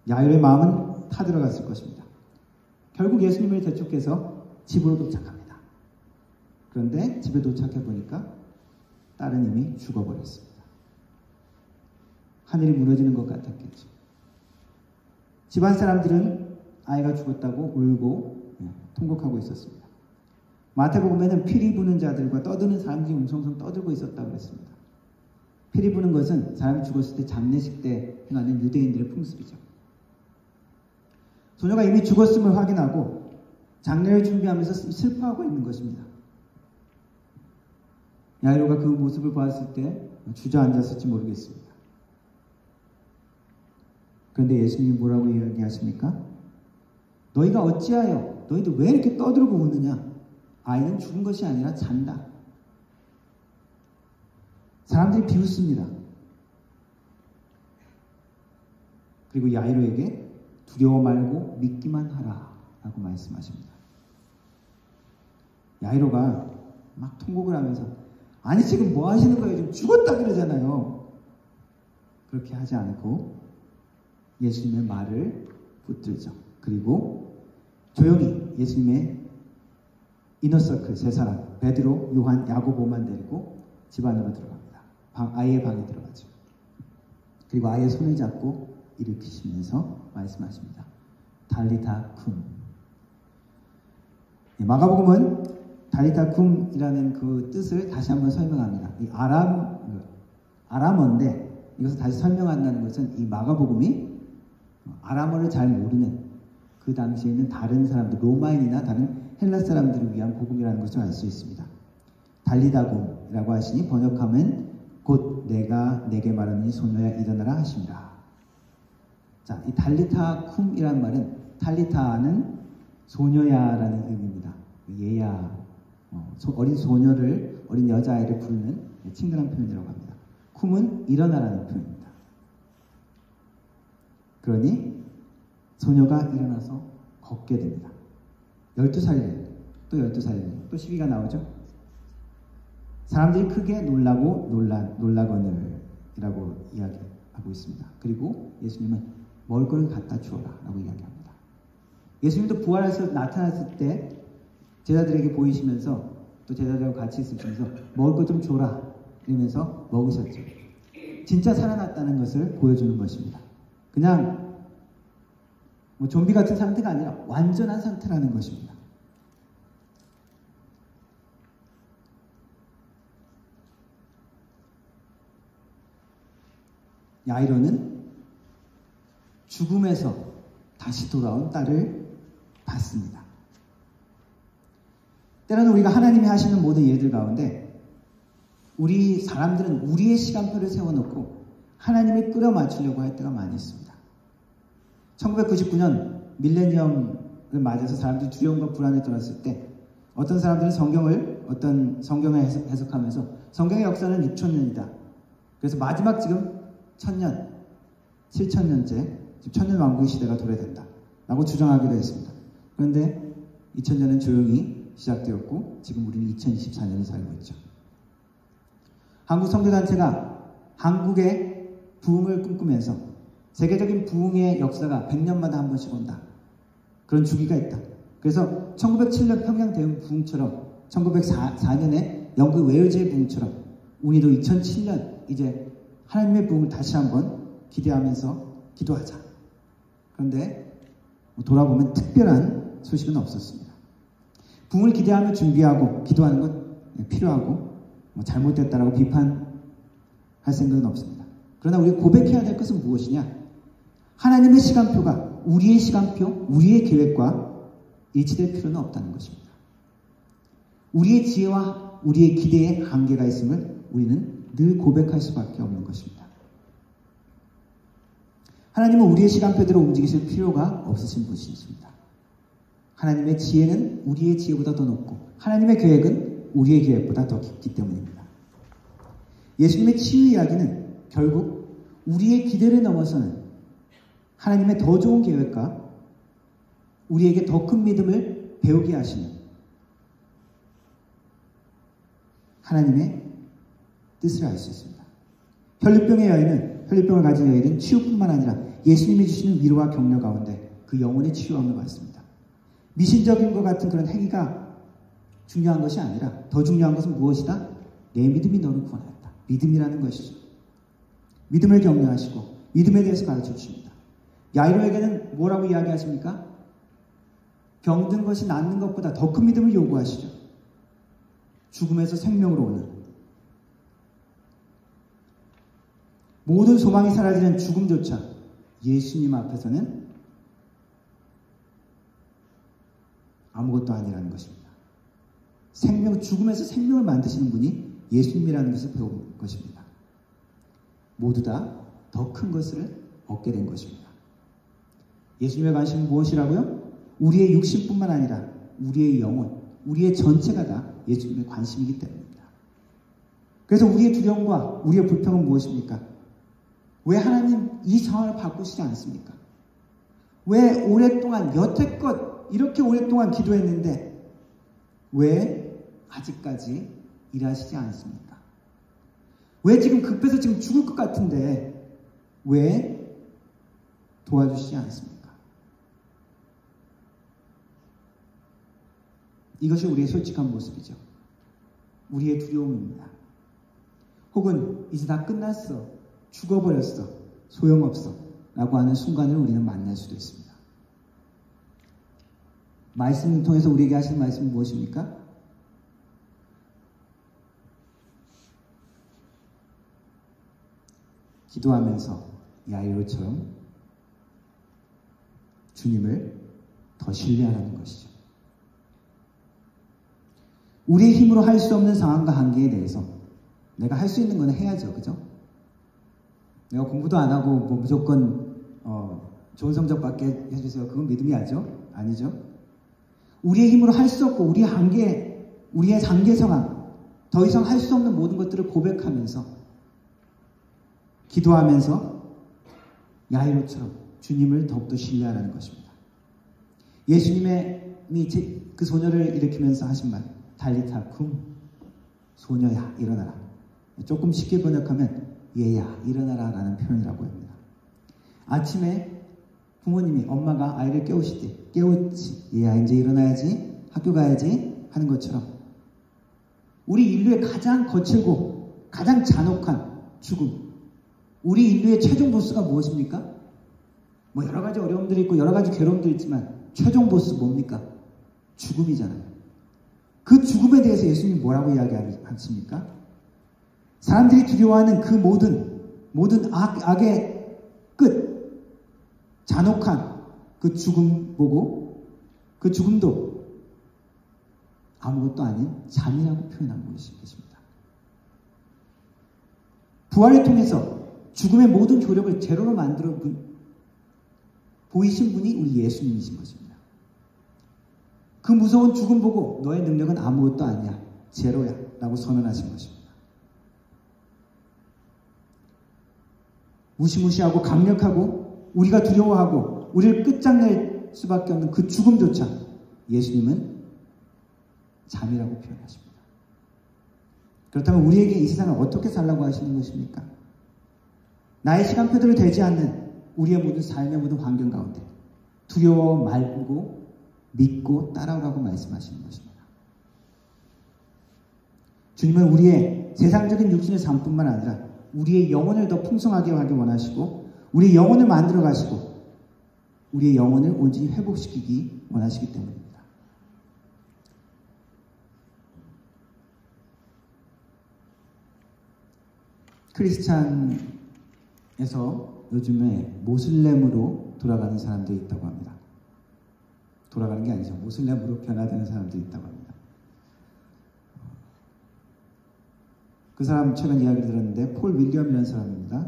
야이로의 마음은 타들어갔을 것입니다. 결국 예수님을 대촉해서 집으로 도착합니다. 그런데 집에 도착해 보니까 딸은 이미 죽어버렸습니다. 하늘이 무너지는 것 같았겠죠. 집안 사람들은 아이가 죽었다고 울고 통곡하고 있었습니다. 마태복음에는 피리 부는 자들과 떠드는 사람들이 웅성웅성 떠들고 있었다고 했습니다. 피리 부는 것은 사람이 죽었을 때 장례식 때 행하는 유대인들의 풍습이죠. 소녀가 이미 죽었음을 확인하고 장례를 준비하면서 슬퍼하고 있는 것입니다. 야이로가 그 모습을 보았을 때 주저앉았을지 모르겠습니다. 그런데 예수님이 뭐라고 이야기하십니까? 너희가 어찌하여 너희들 왜 이렇게 떠들고 우느냐? 아이는 죽은 것이 아니라 잔다. 사람들이 비웃습니다. 그리고 야이로에게 두려워 말고 믿기만 하라 라고 말씀하십니다. 야이로가 막 통곡을 하면서 아니 지금 뭐 하시는 거예요? 지금 죽었다 그러잖아요. 그렇게 하지 않고 예수님의 말을 붙들죠. 그리고 조용히 예수님의 이너서클 세 사람 베드로, 요한, 야고보만 데리고 집 안으로 들어갑니다. 아이의 방에 들어가죠. 그리고 아이의 손을 잡고 일으키시면서 말씀하십니다. 달리타 쿰. 마가복음은 달리타 쿰이라는 그 뜻을 다시 한번 설명합니다. 이 아람어인데 이것을 다시 설명한다는 것은 이 마가복음이 아람어를 잘 모르는 그 당시에 있는 다른 사람들, 로마인이나 다른 헬라 사람들을 위한 복음이라는 것을 알 수 있습니다. 달리다굼이라고 하시니 번역하면 곧 내가 내게 말하니 소녀야 일어나라 하십니다. 자, 이 달리타 쿰이라는 말은 달리타는 소녀야라는 의미입니다. 얘야, 어린 소녀를, 어린 여자아이를 부르는 친근한 표현이라고 합니다. 쿰은 일어나라는 표현입니다. 그러니 소녀가 일어나서 걷게 됩니다. 12살이래요. 또 12살이래요. 또 시비가 나오죠. 사람들이 크게 놀라거늘 이라고 이야기하고 있습니다. 그리고 예수님은 먹을 것을 갖다 주어라 라고 이야기합니다. 예수님도 부활해서 나타났을 때 제자들에게 보이시면서 또 제자들하고 같이 있으시면서 먹을 것 좀 줘라 이러면서 먹으셨죠. 진짜 살아났다는 것을 보여주는 것입니다. 그냥 뭐 좀비 같은 상태가 아니라 완전한 상태라는 것입니다. 야이로는 죽음에서 다시 돌아온 딸을 봤습니다. 때로는 우리가 하나님이 하시는 모든 일들 가운데 우리 사람들은 우리의 시간표를 세워놓고 하나님을 끌어맞추려고 할 때가 많이 있습니다. 1999년 밀레니엄을 맞아서 사람들이 두려움과 불안에 떨었을 때 어떤 사람들은 어떤 성경을 해석하면서 성경의 역사는 6,000년이다. 그래서 마지막 지금 1,000년, 7,000년째 천년 왕국의 시대가 도래된다 라고 주장하기도 했습니다. 그런데 2000년은 조용히 시작되었고 지금 우리는 2024년을 살고 있죠. 한국 선교단체가 한국의 부흥을 꿈꾸면서 세계적인 부흥의 역사가 100년마다 한 번씩 온다. 그런 주기가 있다. 그래서 1907년 평양 대흥 부흥처럼 1904년에 영국 웨일즈의 부흥처럼 우리도 2007년 이제 하나님의 부흥을 다시 한번 기대하면서 기도하자. 그런데 돌아보면 특별한 소식은 없었습니다. 부흥을 기대하며 준비하고 기도하는 것 필요하고 잘못됐다라고 비판할 생각은 없습니다. 그러나 우리가 고백해야 될 것은 무엇이냐? 하나님의 시간표가 우리의 시간표, 우리의 계획과 일치될 필요는 없다는 것입니다. 우리의 지혜와 우리의 기대에 한계가 있음을 우리는 늘 고백할 수밖에 없는 것입니다. 하나님은 우리의 시간표대로 움직이실 필요가 없으신 분이십니다. 하나님의 지혜는 우리의 지혜보다 더 높고 하나님의 계획은 우리의 계획보다 더 깊기 때문입니다. 예수님의 치유 이야기는 결국 우리의 기대를 넘어서는 하나님의 더 좋은 계획과 우리에게 더 큰 믿음을 배우게 하시는 하나님의 뜻을 알 수 있습니다. 혈류병을 가진 여인은 치유뿐만 아니라 예수님이 주시는 위로와 격려 가운데 그 영혼의 치유함을 받습니다. 미신적인 것 같은 그런 행위가 중요한 것이 아니라 더 중요한 것은 무엇이다? 내 믿음이 너를 구원하였다. 믿음이라는 것이죠. 믿음을 격려하시고 믿음에 대해서 가르쳐 주십니다. 야이로에게는 뭐라고 이야기하십니까? 병든 것이 낫는 것보다 더 큰 믿음을 요구하시죠. 죽음에서 생명으로 오는 모든 소망이 사라지는 죽음조차 예수님 앞에서는 아무것도 아니라는 것입니다. 죽음에서 생명을 만드시는 분이 예수님이라는 것을 배운 것입니다. 모두 다 더 큰 것을 얻게 된 것입니다. 예수님의 관심은 무엇이라고요? 우리의 육신뿐만 아니라 우리의 영혼, 우리의 전체가 다 예수님의 관심이기 때문입니다. 그래서 우리의 두려움과 우리의 불평은 무엇입니까? 왜 하나님 이 상황을 바꾸시지 않습니까? 왜 오랫동안 여태껏 이렇게 오랫동안 기도했는데 왜 아직까지 일하시지 않습니까? 왜 지금 급해서 지금 죽을 것 같은데 왜 도와주시지 않습니까? 이것이 우리의 솔직한 모습이죠. 우리의 두려움입니다. 혹은 이제 다 끝났어, 죽어버렸어, 소용없어 라고 하는 순간을 우리는 만날 수도 있습니다. 말씀을 통해서 우리에게 하신 말씀은 무엇입니까? 기도하면서 야이로처럼 주님을 더 신뢰하라는 것이죠. 우리의 힘으로 할 수 없는 상황과 한계에 대해서 내가 할 수 있는 건 해야죠. 그죠? 내가 공부도 안 하고 뭐 무조건 좋은 성적 받게 해주세요. 그건 믿음이 아니죠. 우리의 힘으로 할 수 없고 우리의 한계 상황, 더 이상 할 수 없는 모든 것들을 고백하면서 기도하면서 야이로처럼 주님을 더욱더 신뢰하라는 것입니다. 예수님이 그 소녀를 일으키면서 하신 말, 달리타 쿰, 소녀야 일어나라. 조금 쉽게 번역하면 얘야 일어나라 라는 표현이라고 합니다. 아침에 부모님이 엄마가 아이를 깨우실 때 깨우지, 얘야 이제 일어나야지, 학교 가야지, 하는 것처럼 우리 인류의 가장 거칠고 가장 잔혹한 죽음, 우리 인류의 최종 보스가 무엇입니까? 뭐 여러 가지 어려움들이 있고 여러 가지 괴로움들이 있지만 최종 보스 뭡니까? 죽음이잖아요. 그 죽음에 대해서 예수님이 뭐라고 이야기하십니까? 사람들이 두려워하는 그 모든 악의 끝, 잔혹한 그 죽음 보고 그 죽음도 아무것도 아닌 잠이라고 표현하고 계십니다. 부활을 통해서 죽음의 모든 조력을 제로로 만들어 보이신 분이 우리 예수님이신 것입니다. 그 무서운 죽음 보고 너의 능력은 아무것도 아니야, 제로야 라고 선언하신 것입니다. 무시무시하고 강력하고 우리가 두려워하고 우리를 끝장낼 수밖에 없는 그 죽음조차 예수님은 잠이라고 표현하십니다. 그렇다면 우리에게 이 세상을 어떻게 살라고 하시는 것입니까? 나의 시간표대로 되지 않는 우리의 모든 삶의 모든 환경 가운데 두려워 말고 믿고 따라오라고 말씀하시는 것입니다. 주님은 우리의 세상적인 육신의 삶뿐만 아니라 우리의 영혼을 더 풍성하게 하기 원하시고 우리의 영혼을 만들어 가시고 우리의 영혼을 온전히 회복시키기 원하시기 때문입니다. 크리스찬에서 요즘에 모슬렘으로 돌아가는 사람들이 있다고 합니다. 돌아가는 게 아니죠. 모슬렘으로 변화되는 사람들이 있다고 합니다. 그 사람 최근 이야기를 들었는데 폴 윌리엄이라는 사람입니다.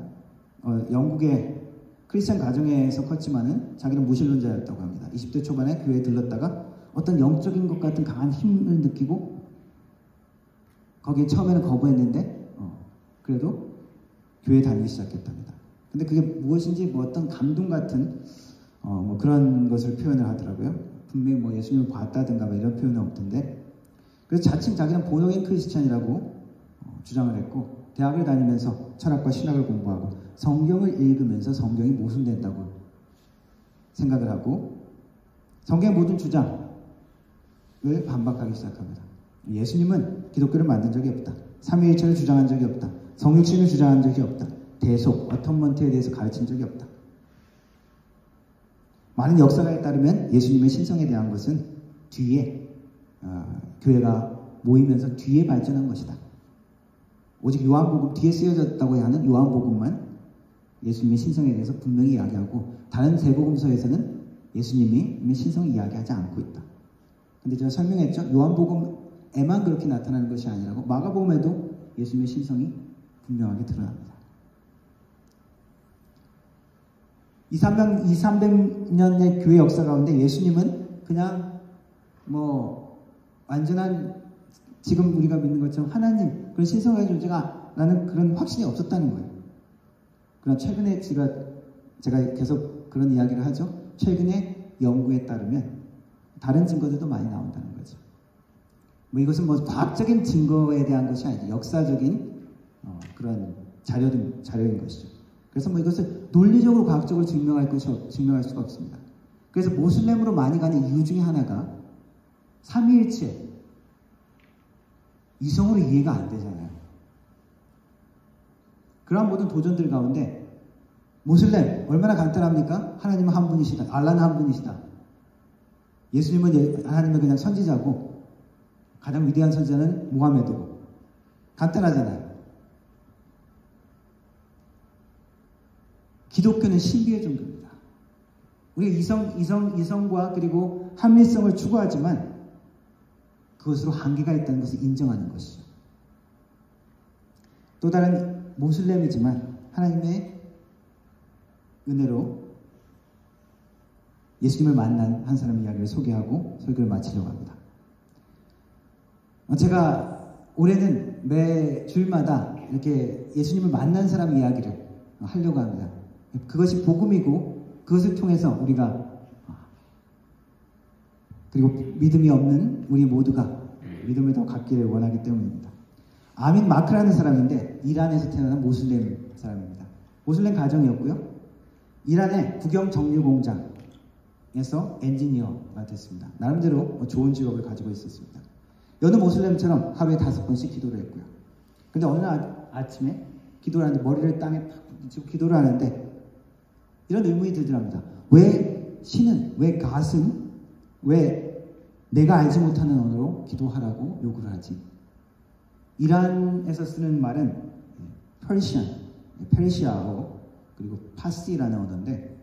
영국의 크리스찬 가정에서 컸지만은 자기는 무신론자였다고 합니다. 20대 초반에 교회에 들렀다가 어떤 영적인 것 같은 강한 힘을 느끼고 거기에 처음에는 거부했는데 그래도 교회에 다니기 시작했답니다. 근데 그게 무엇인지 뭐 어떤 감동 같은 뭐 그런 것을 표현을 하더라고요. 분명히 뭐 예수님을 봤다든가 뭐 이런 표현은 없던데 그래서 자칭 자기는 본어인 크리스찬이라고 주장을 했고 대학을 다니면서 철학과 신학을 공부하고 성경을 읽으면서 성경이 모순된다고 생각을 하고 성경의 모든 주장을 반박하기 시작합니다. 예수님은 기독교를 만든 적이 없다. 삼위일체를 주장한 적이 없다. 성육신을 주장한 적이 없다. 대속, 어텀먼트에 대해서 가르친 적이 없다. 많은 역사가에 따르면 예수님의 신성에 대한 것은 뒤에 교회가 모이면서 뒤에 발전한 것이다. 오직 요한복음 뒤에 쓰여졌다고 하는 요한복음만 예수님의 신성에 대해서 분명히 이야기하고 다른 세 복음서에서는 예수님의 신성을 이야기하지 않고 있다. 근데 제가 설명했죠. 요한복음에만 그렇게 나타나는 것이 아니라고 마가복음에도 예수님의 신성이 분명하게 드러납니다. 200~300년의 교회 역사 가운데 예수님은 그냥 뭐 완전한 지금 우리가 믿는 것처럼 하나님 그런 신성의 존재가 라는 그런 확신이 없었다는 거예요. 그러나 최근에 제가 계속 그런 이야기를 하죠. 최근에 연구에 따르면 다른 증거들도 많이 나온다는 거죠. 뭐 이것은 뭐 과학적인 증거에 대한 것이 아니고 역사적인 그런 자료인 것이죠. 그래서 뭐 이것을 논리적으로 과학적으로 증명할 수가 없습니다. 그래서 모슬렘으로 많이 가는 이유 중에 하나가 삼위일체 이성으로 이해가 안 되잖아요. 그러한 모든 도전들 가운데 모슬렘 얼마나 간단합니까? 하나님은 한 분이시다. 알라는 한 분이시다. 예수님은 하나님은 그냥 선지자고 가장 위대한 선지자는 모하메드고 간단하잖아요. 기독교는 신비의 종교입니다. 우리가 이성과 그리고 합리성을 추구하지만 그것으로 한계가 있다는 것을 인정하는 것이죠. 또 다른 모슬렘이지만 하나님의 은혜로 예수님을 만난 한 사람의 이야기를 소개하고 설교를 마치려고 합니다. 제가 올해는 매 주일마다 이렇게 예수님을 만난 사람 이야기를 하려고 합니다. 그것이 복음이고 그것을 통해서 우리가 그리고 믿음이 없는 우리 모두가 믿음을 더 갖기를 원하기 때문입니다. 아민 마크라는 사람인데 이란에서 태어난 모슬렘 사람입니다. 모슬렘 가정이었고요. 이란의 국영 정유 공장에서 엔지니어가 됐습니다. 나름대로 좋은 직업을 가지고 있었습니다. 여느 모슬렘처럼 하루에 5번씩 기도를 했고요. 근데 어느 날 아침에 기도를 하는데 머리를 땅에 팍 부딪히고 기도를 하는데 이런 의문이 들더랍니다. 왜 신은, 왜 갓은, 왜 내가 알지 못하는 언어로 기도하라고 요구를 하지? 이란에서 쓰는 말은 페르시아어 그리고 파시라는 언어인데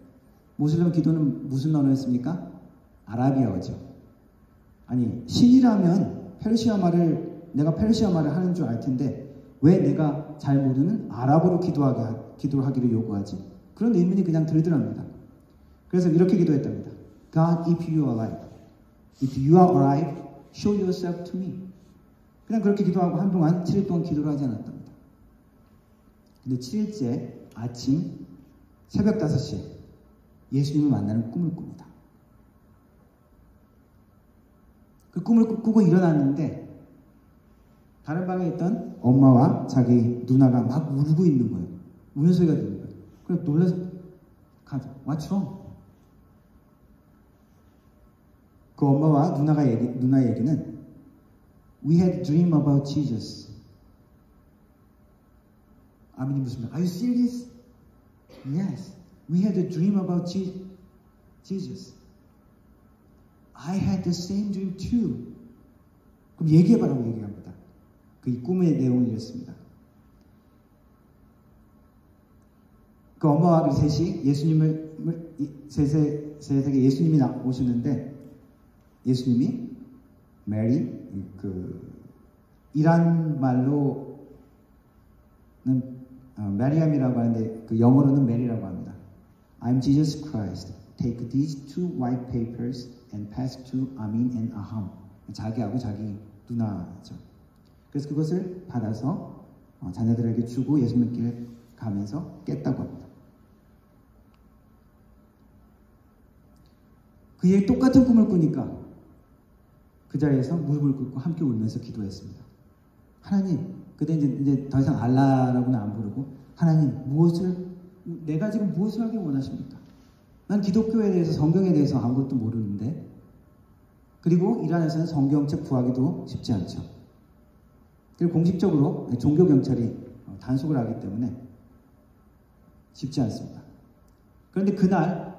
모슬렘 기도는 무슨 언어였습니까? 아라비아어죠. 아니 신이라면 내가 페르시아 말을 하는 줄 알 텐데 왜 내가 잘 모르는 아랍어로 기도하기를 요구하지? 그런 의문이 그냥 들더랍니다. 그래서 이렇게 기도했답니다. God, if you are alive, if you are alive, show yourself to me. 그냥 그렇게 기도하고 한동안 7일 동안 기도를 하지 않았답니다. 근데 7일째 아침 새벽 5시에 예수님을 만나는 꿈을 꿉니다. 그 꿈을 꾸고 일어났는데 다른 방에 있던 엄마와 자기 누나가 막 울고 있는 거예요. 우는 소리가 들리는 거예요. 그래서 놀라서 가죠. What's wrong? 그 엄마와 누나의 얘기는 We had a dream about Jesus. 아멘이 무슨 말? Are you serious? Yes. We had a dream about Jesus. I had the same dream too. 그럼 얘기해봐라고 얘기합니다. 그 꿈의 내용은 이랬습니다. 그 엄마와 그 셋이 셋에게 예수님이 오시는데 예수님이 메리 이란 말로는 메리암이라고 하는데 그 영어로는 메리라고 합니다. I'm Jesus Christ. Take these 2 white papers and pass to Amin and Aham. 자기하고 자기 누나죠. 그래서 그것을 받아서 자녀들에게 주고 예수님께 가면서 깼다고 합니다. 그의 똑같은 꿈을 꾸니까 그 자리에서 무릎을 꿇고 함께 울면서 기도했습니다. 하나님, 그때 이제 더 이상 알라라고는 안 부르고 하나님, 내가 지금 무엇을 하길 원하십니까? 난 기독교에 대해서 성경에 대해서 아무것도 모르는데 그리고 이란에서는 성경책 구하기도 쉽지 않죠. 그리고 공식적으로 종교경찰이 단속을 하기 때문에 쉽지 않습니다. 그런데 그날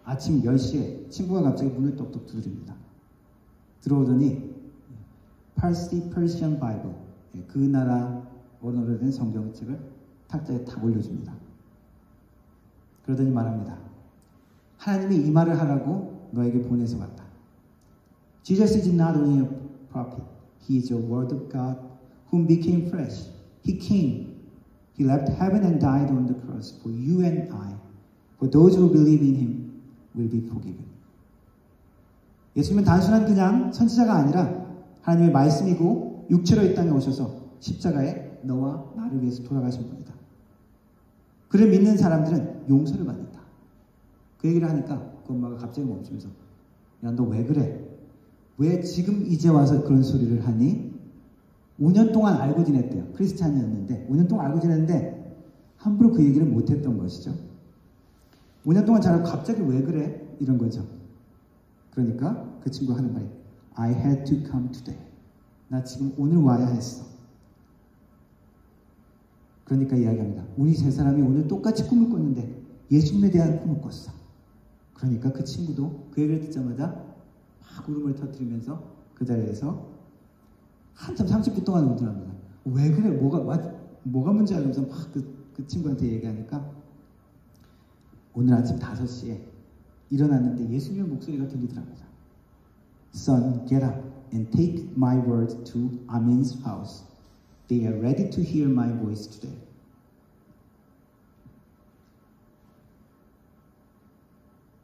아침 10시에 친구가 갑자기 문을 똑똑 두드립니다. 들어오더니 Parsi Persian Bible, 그 나라 언어로 된 성경책을 탁자에 탁 올려줍니다. 그러더니 말합니다. 하나님이 이 말을 하라고 너에게 보내서 왔다. Jesus is not only a prophet, he is a word of God whom became flesh. He came, he left heaven and died on the cross for you and I. For those who believe in him will be forgiven. 예수님은 단순한 그냥 선지자가 아니라 하나님의 말씀이고 육체로 이 땅에 오셔서 십자가에 너와 나를 위해서 돌아가신 분이다. 그를 믿는 사람들은 용서를 받는다. 그 얘기를 하니까 그 엄마가 갑자기 멈추면서 야, 너 왜 그래? 왜 지금 이제 와서 그런 소리를 하니? 5년 동안 알고 지냈대요. 크리스찬이었는데 5년 동안 알고 지냈는데 함부로 그 얘기를 못했던 것이죠. 5년 동안 자라고 갑자기 왜 그래? 이런 거죠. 그러니까 그 친구가 하는 말이 I had to come today. 나 지금 오늘 와야 했어. 그러니까 이야기합니다. 우리 세 사람이 오늘 똑같이 꿈을 꿨는데 예수님에 대한 꿈을 꿨어. 그러니까 그 친구도 그 얘기를 듣자마자 막 울음을 터뜨리면서 그 자리에서 한참 30분 동안 울더랍니다. 왜 그래? 뭐가 문제야? 이러면서 막 그 친구한테 얘기하니까 오늘 아침 5시에 일어났는데 예수님의 목소리가 들리더랍니다. Son, get up and take my word to Amin's house. They are ready to hear my voice today.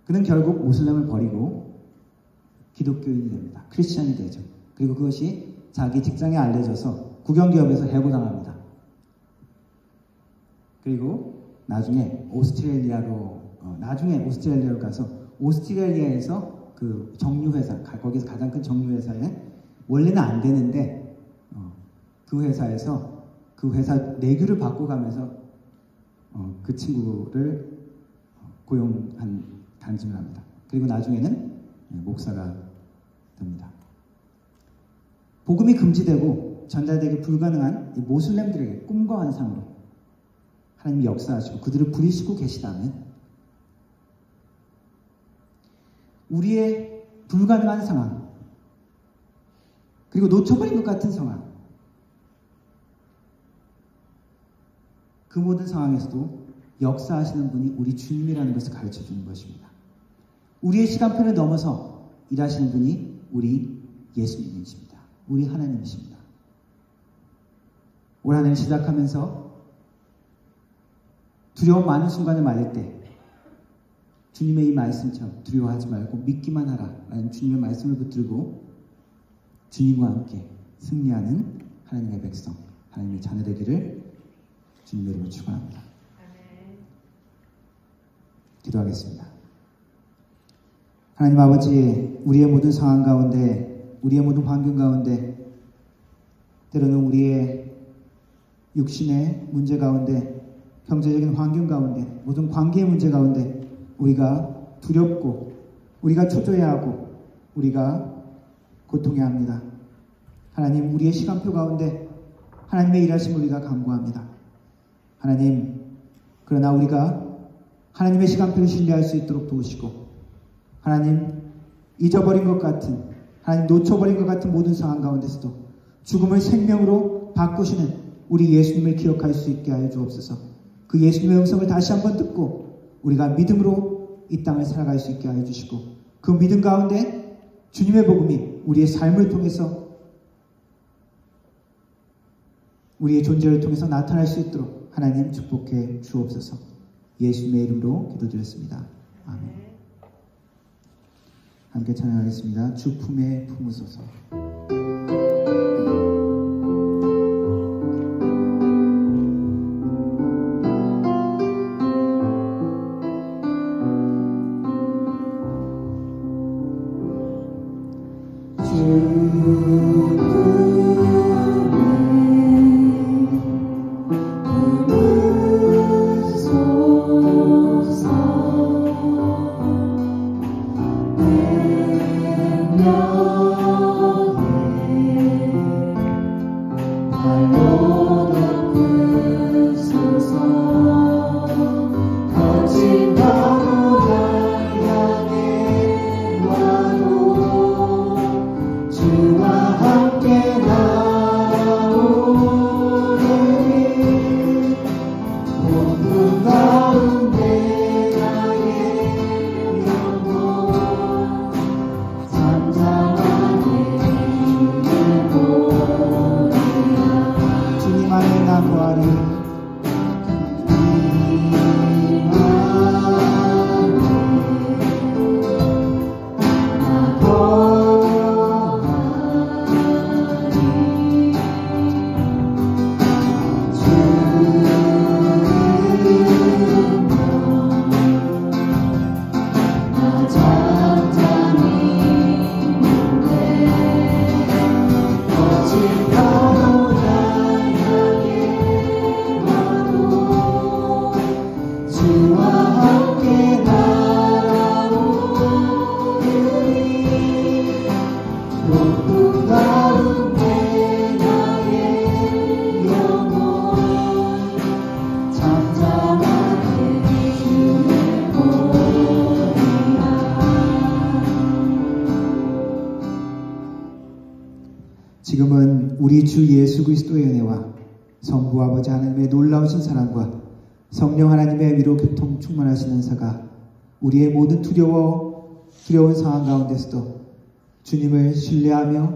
그는 결국 모슬렘을 버리고 기독교인이 됩니다. 크리스찬이 되죠. 그리고 그것이 자기 직장에 알려져서 국영기업에서 해고당합니다. 그리고 나중에 오스트레일리아로 가서 오스트레일리아에서 그 정유회사, 거기서 가장 큰 정유회사에 원래는 안 되는데 그 회사에서 그 회사 내규를 바꿔가면서 그 친구를 고용한 간증을 합니다. 그리고 나중에는 목사가 됩니다. 복음이 금지되고 전달되기 불가능한 이 모슬렘들에게 꿈과 환상으로 하나님이 역사하시고 그들을 부리시고 계시다면 우리의 불가능한 상황 그리고 놓쳐버린 것 같은 상황 그 모든 상황에서도 역사하시는 분이 우리 주님이라는 것을 가르쳐주는 것입니다. 우리의 시간표를 넘어서 일하시는 분이 우리 예수님이십니다. 우리 하나님이십니다. 올 한 해를 시작하면서 두려움 많은 순간을 맞을 때 주님의 이 말씀처럼 두려워하지 말고 믿기만 하라 라는 주님의 말씀을 붙들고 주님과 함께 승리하는 하나님의 백성, 하나님의 자녀 되기를 주님의 이름으로 축원합니다. 기도하겠습니다. 하나님 아버지, 우리의 모든 상황 가운데, 우리의 모든 환경 가운데, 때로는 우리의 육신의 문제 가운데, 경제적인 환경 가운데, 모든 관계의 문제 가운데 우리가 두렵고, 우리가 초조해하고, 우리가 고통해합니다. 하나님, 우리의 시간표 가운데 하나님의 일하심을 우리가 간구합니다. 하나님, 그러나 우리가 하나님의 시간표를 신뢰할 수 있도록 도우시고 하나님 잊어버린 것 같은 하나님 놓쳐버린 것 같은 모든 상황 가운데서도 죽음을 생명으로 바꾸시는 우리 예수님을 기억할 수 있게 하여 주옵소서. 그 예수님의 음성을 다시 한번 듣고 우리가 믿음으로 이 땅을 살아갈 수 있게 하여 주시고 그 믿음 가운데 주님의 복음이 우리의 삶을 통해서 우리의 존재를 통해서 나타날 수 있도록 하나님 축복해 주옵소서. 예수님의 이름으로 기도드렸습니다. 아멘. 함께 찬양하겠습니다. 주 품에 품으소서. 지금은 우리 주 예수 그리스도의 은혜와 성부 아버지 하나님의 놀라우신 사랑과 성령 하나님의 위로 교통 충만하신 은사가 우리의 모든 두려운 상황 가운데서도 주님을 신뢰하며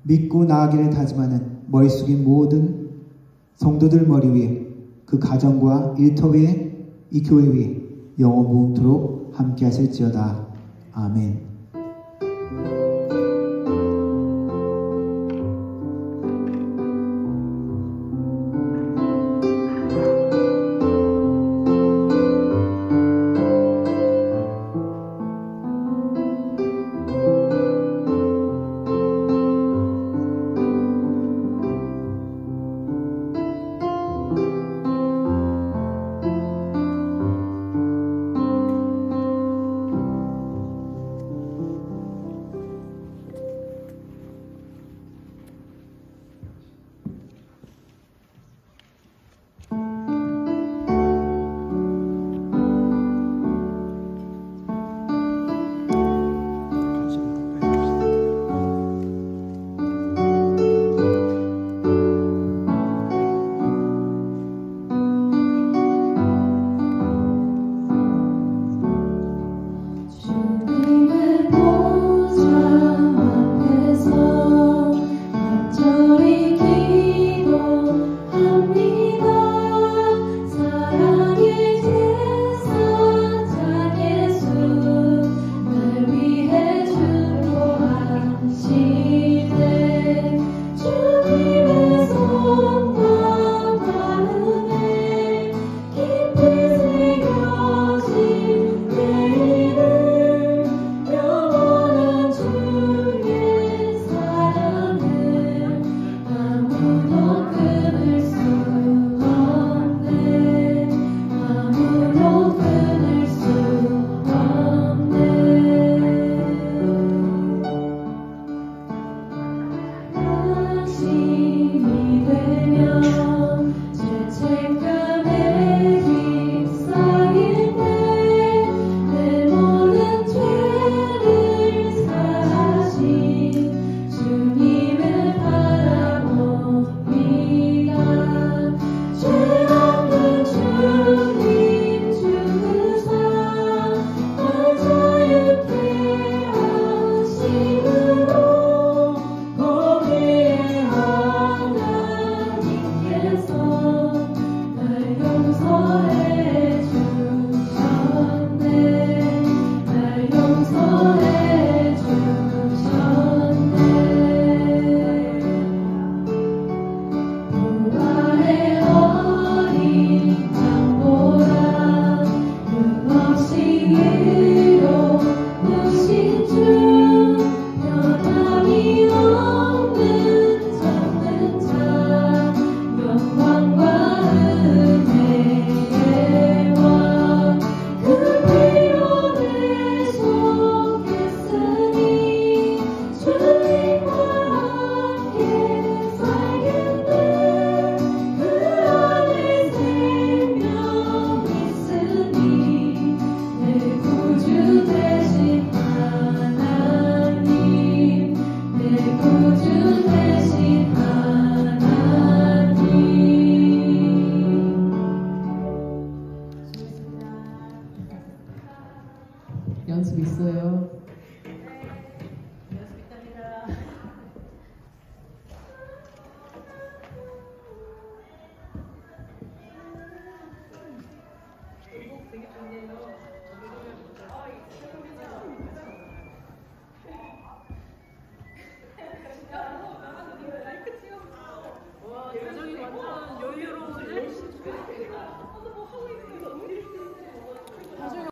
믿고 나아가기를 다짐하는 머리 숙인 모든 성도들 머리 위에 그 가정과 일터 위에 이 교회 위에 영원 무궁토록 함께 하실지어다. 아멘. 연습 있어요.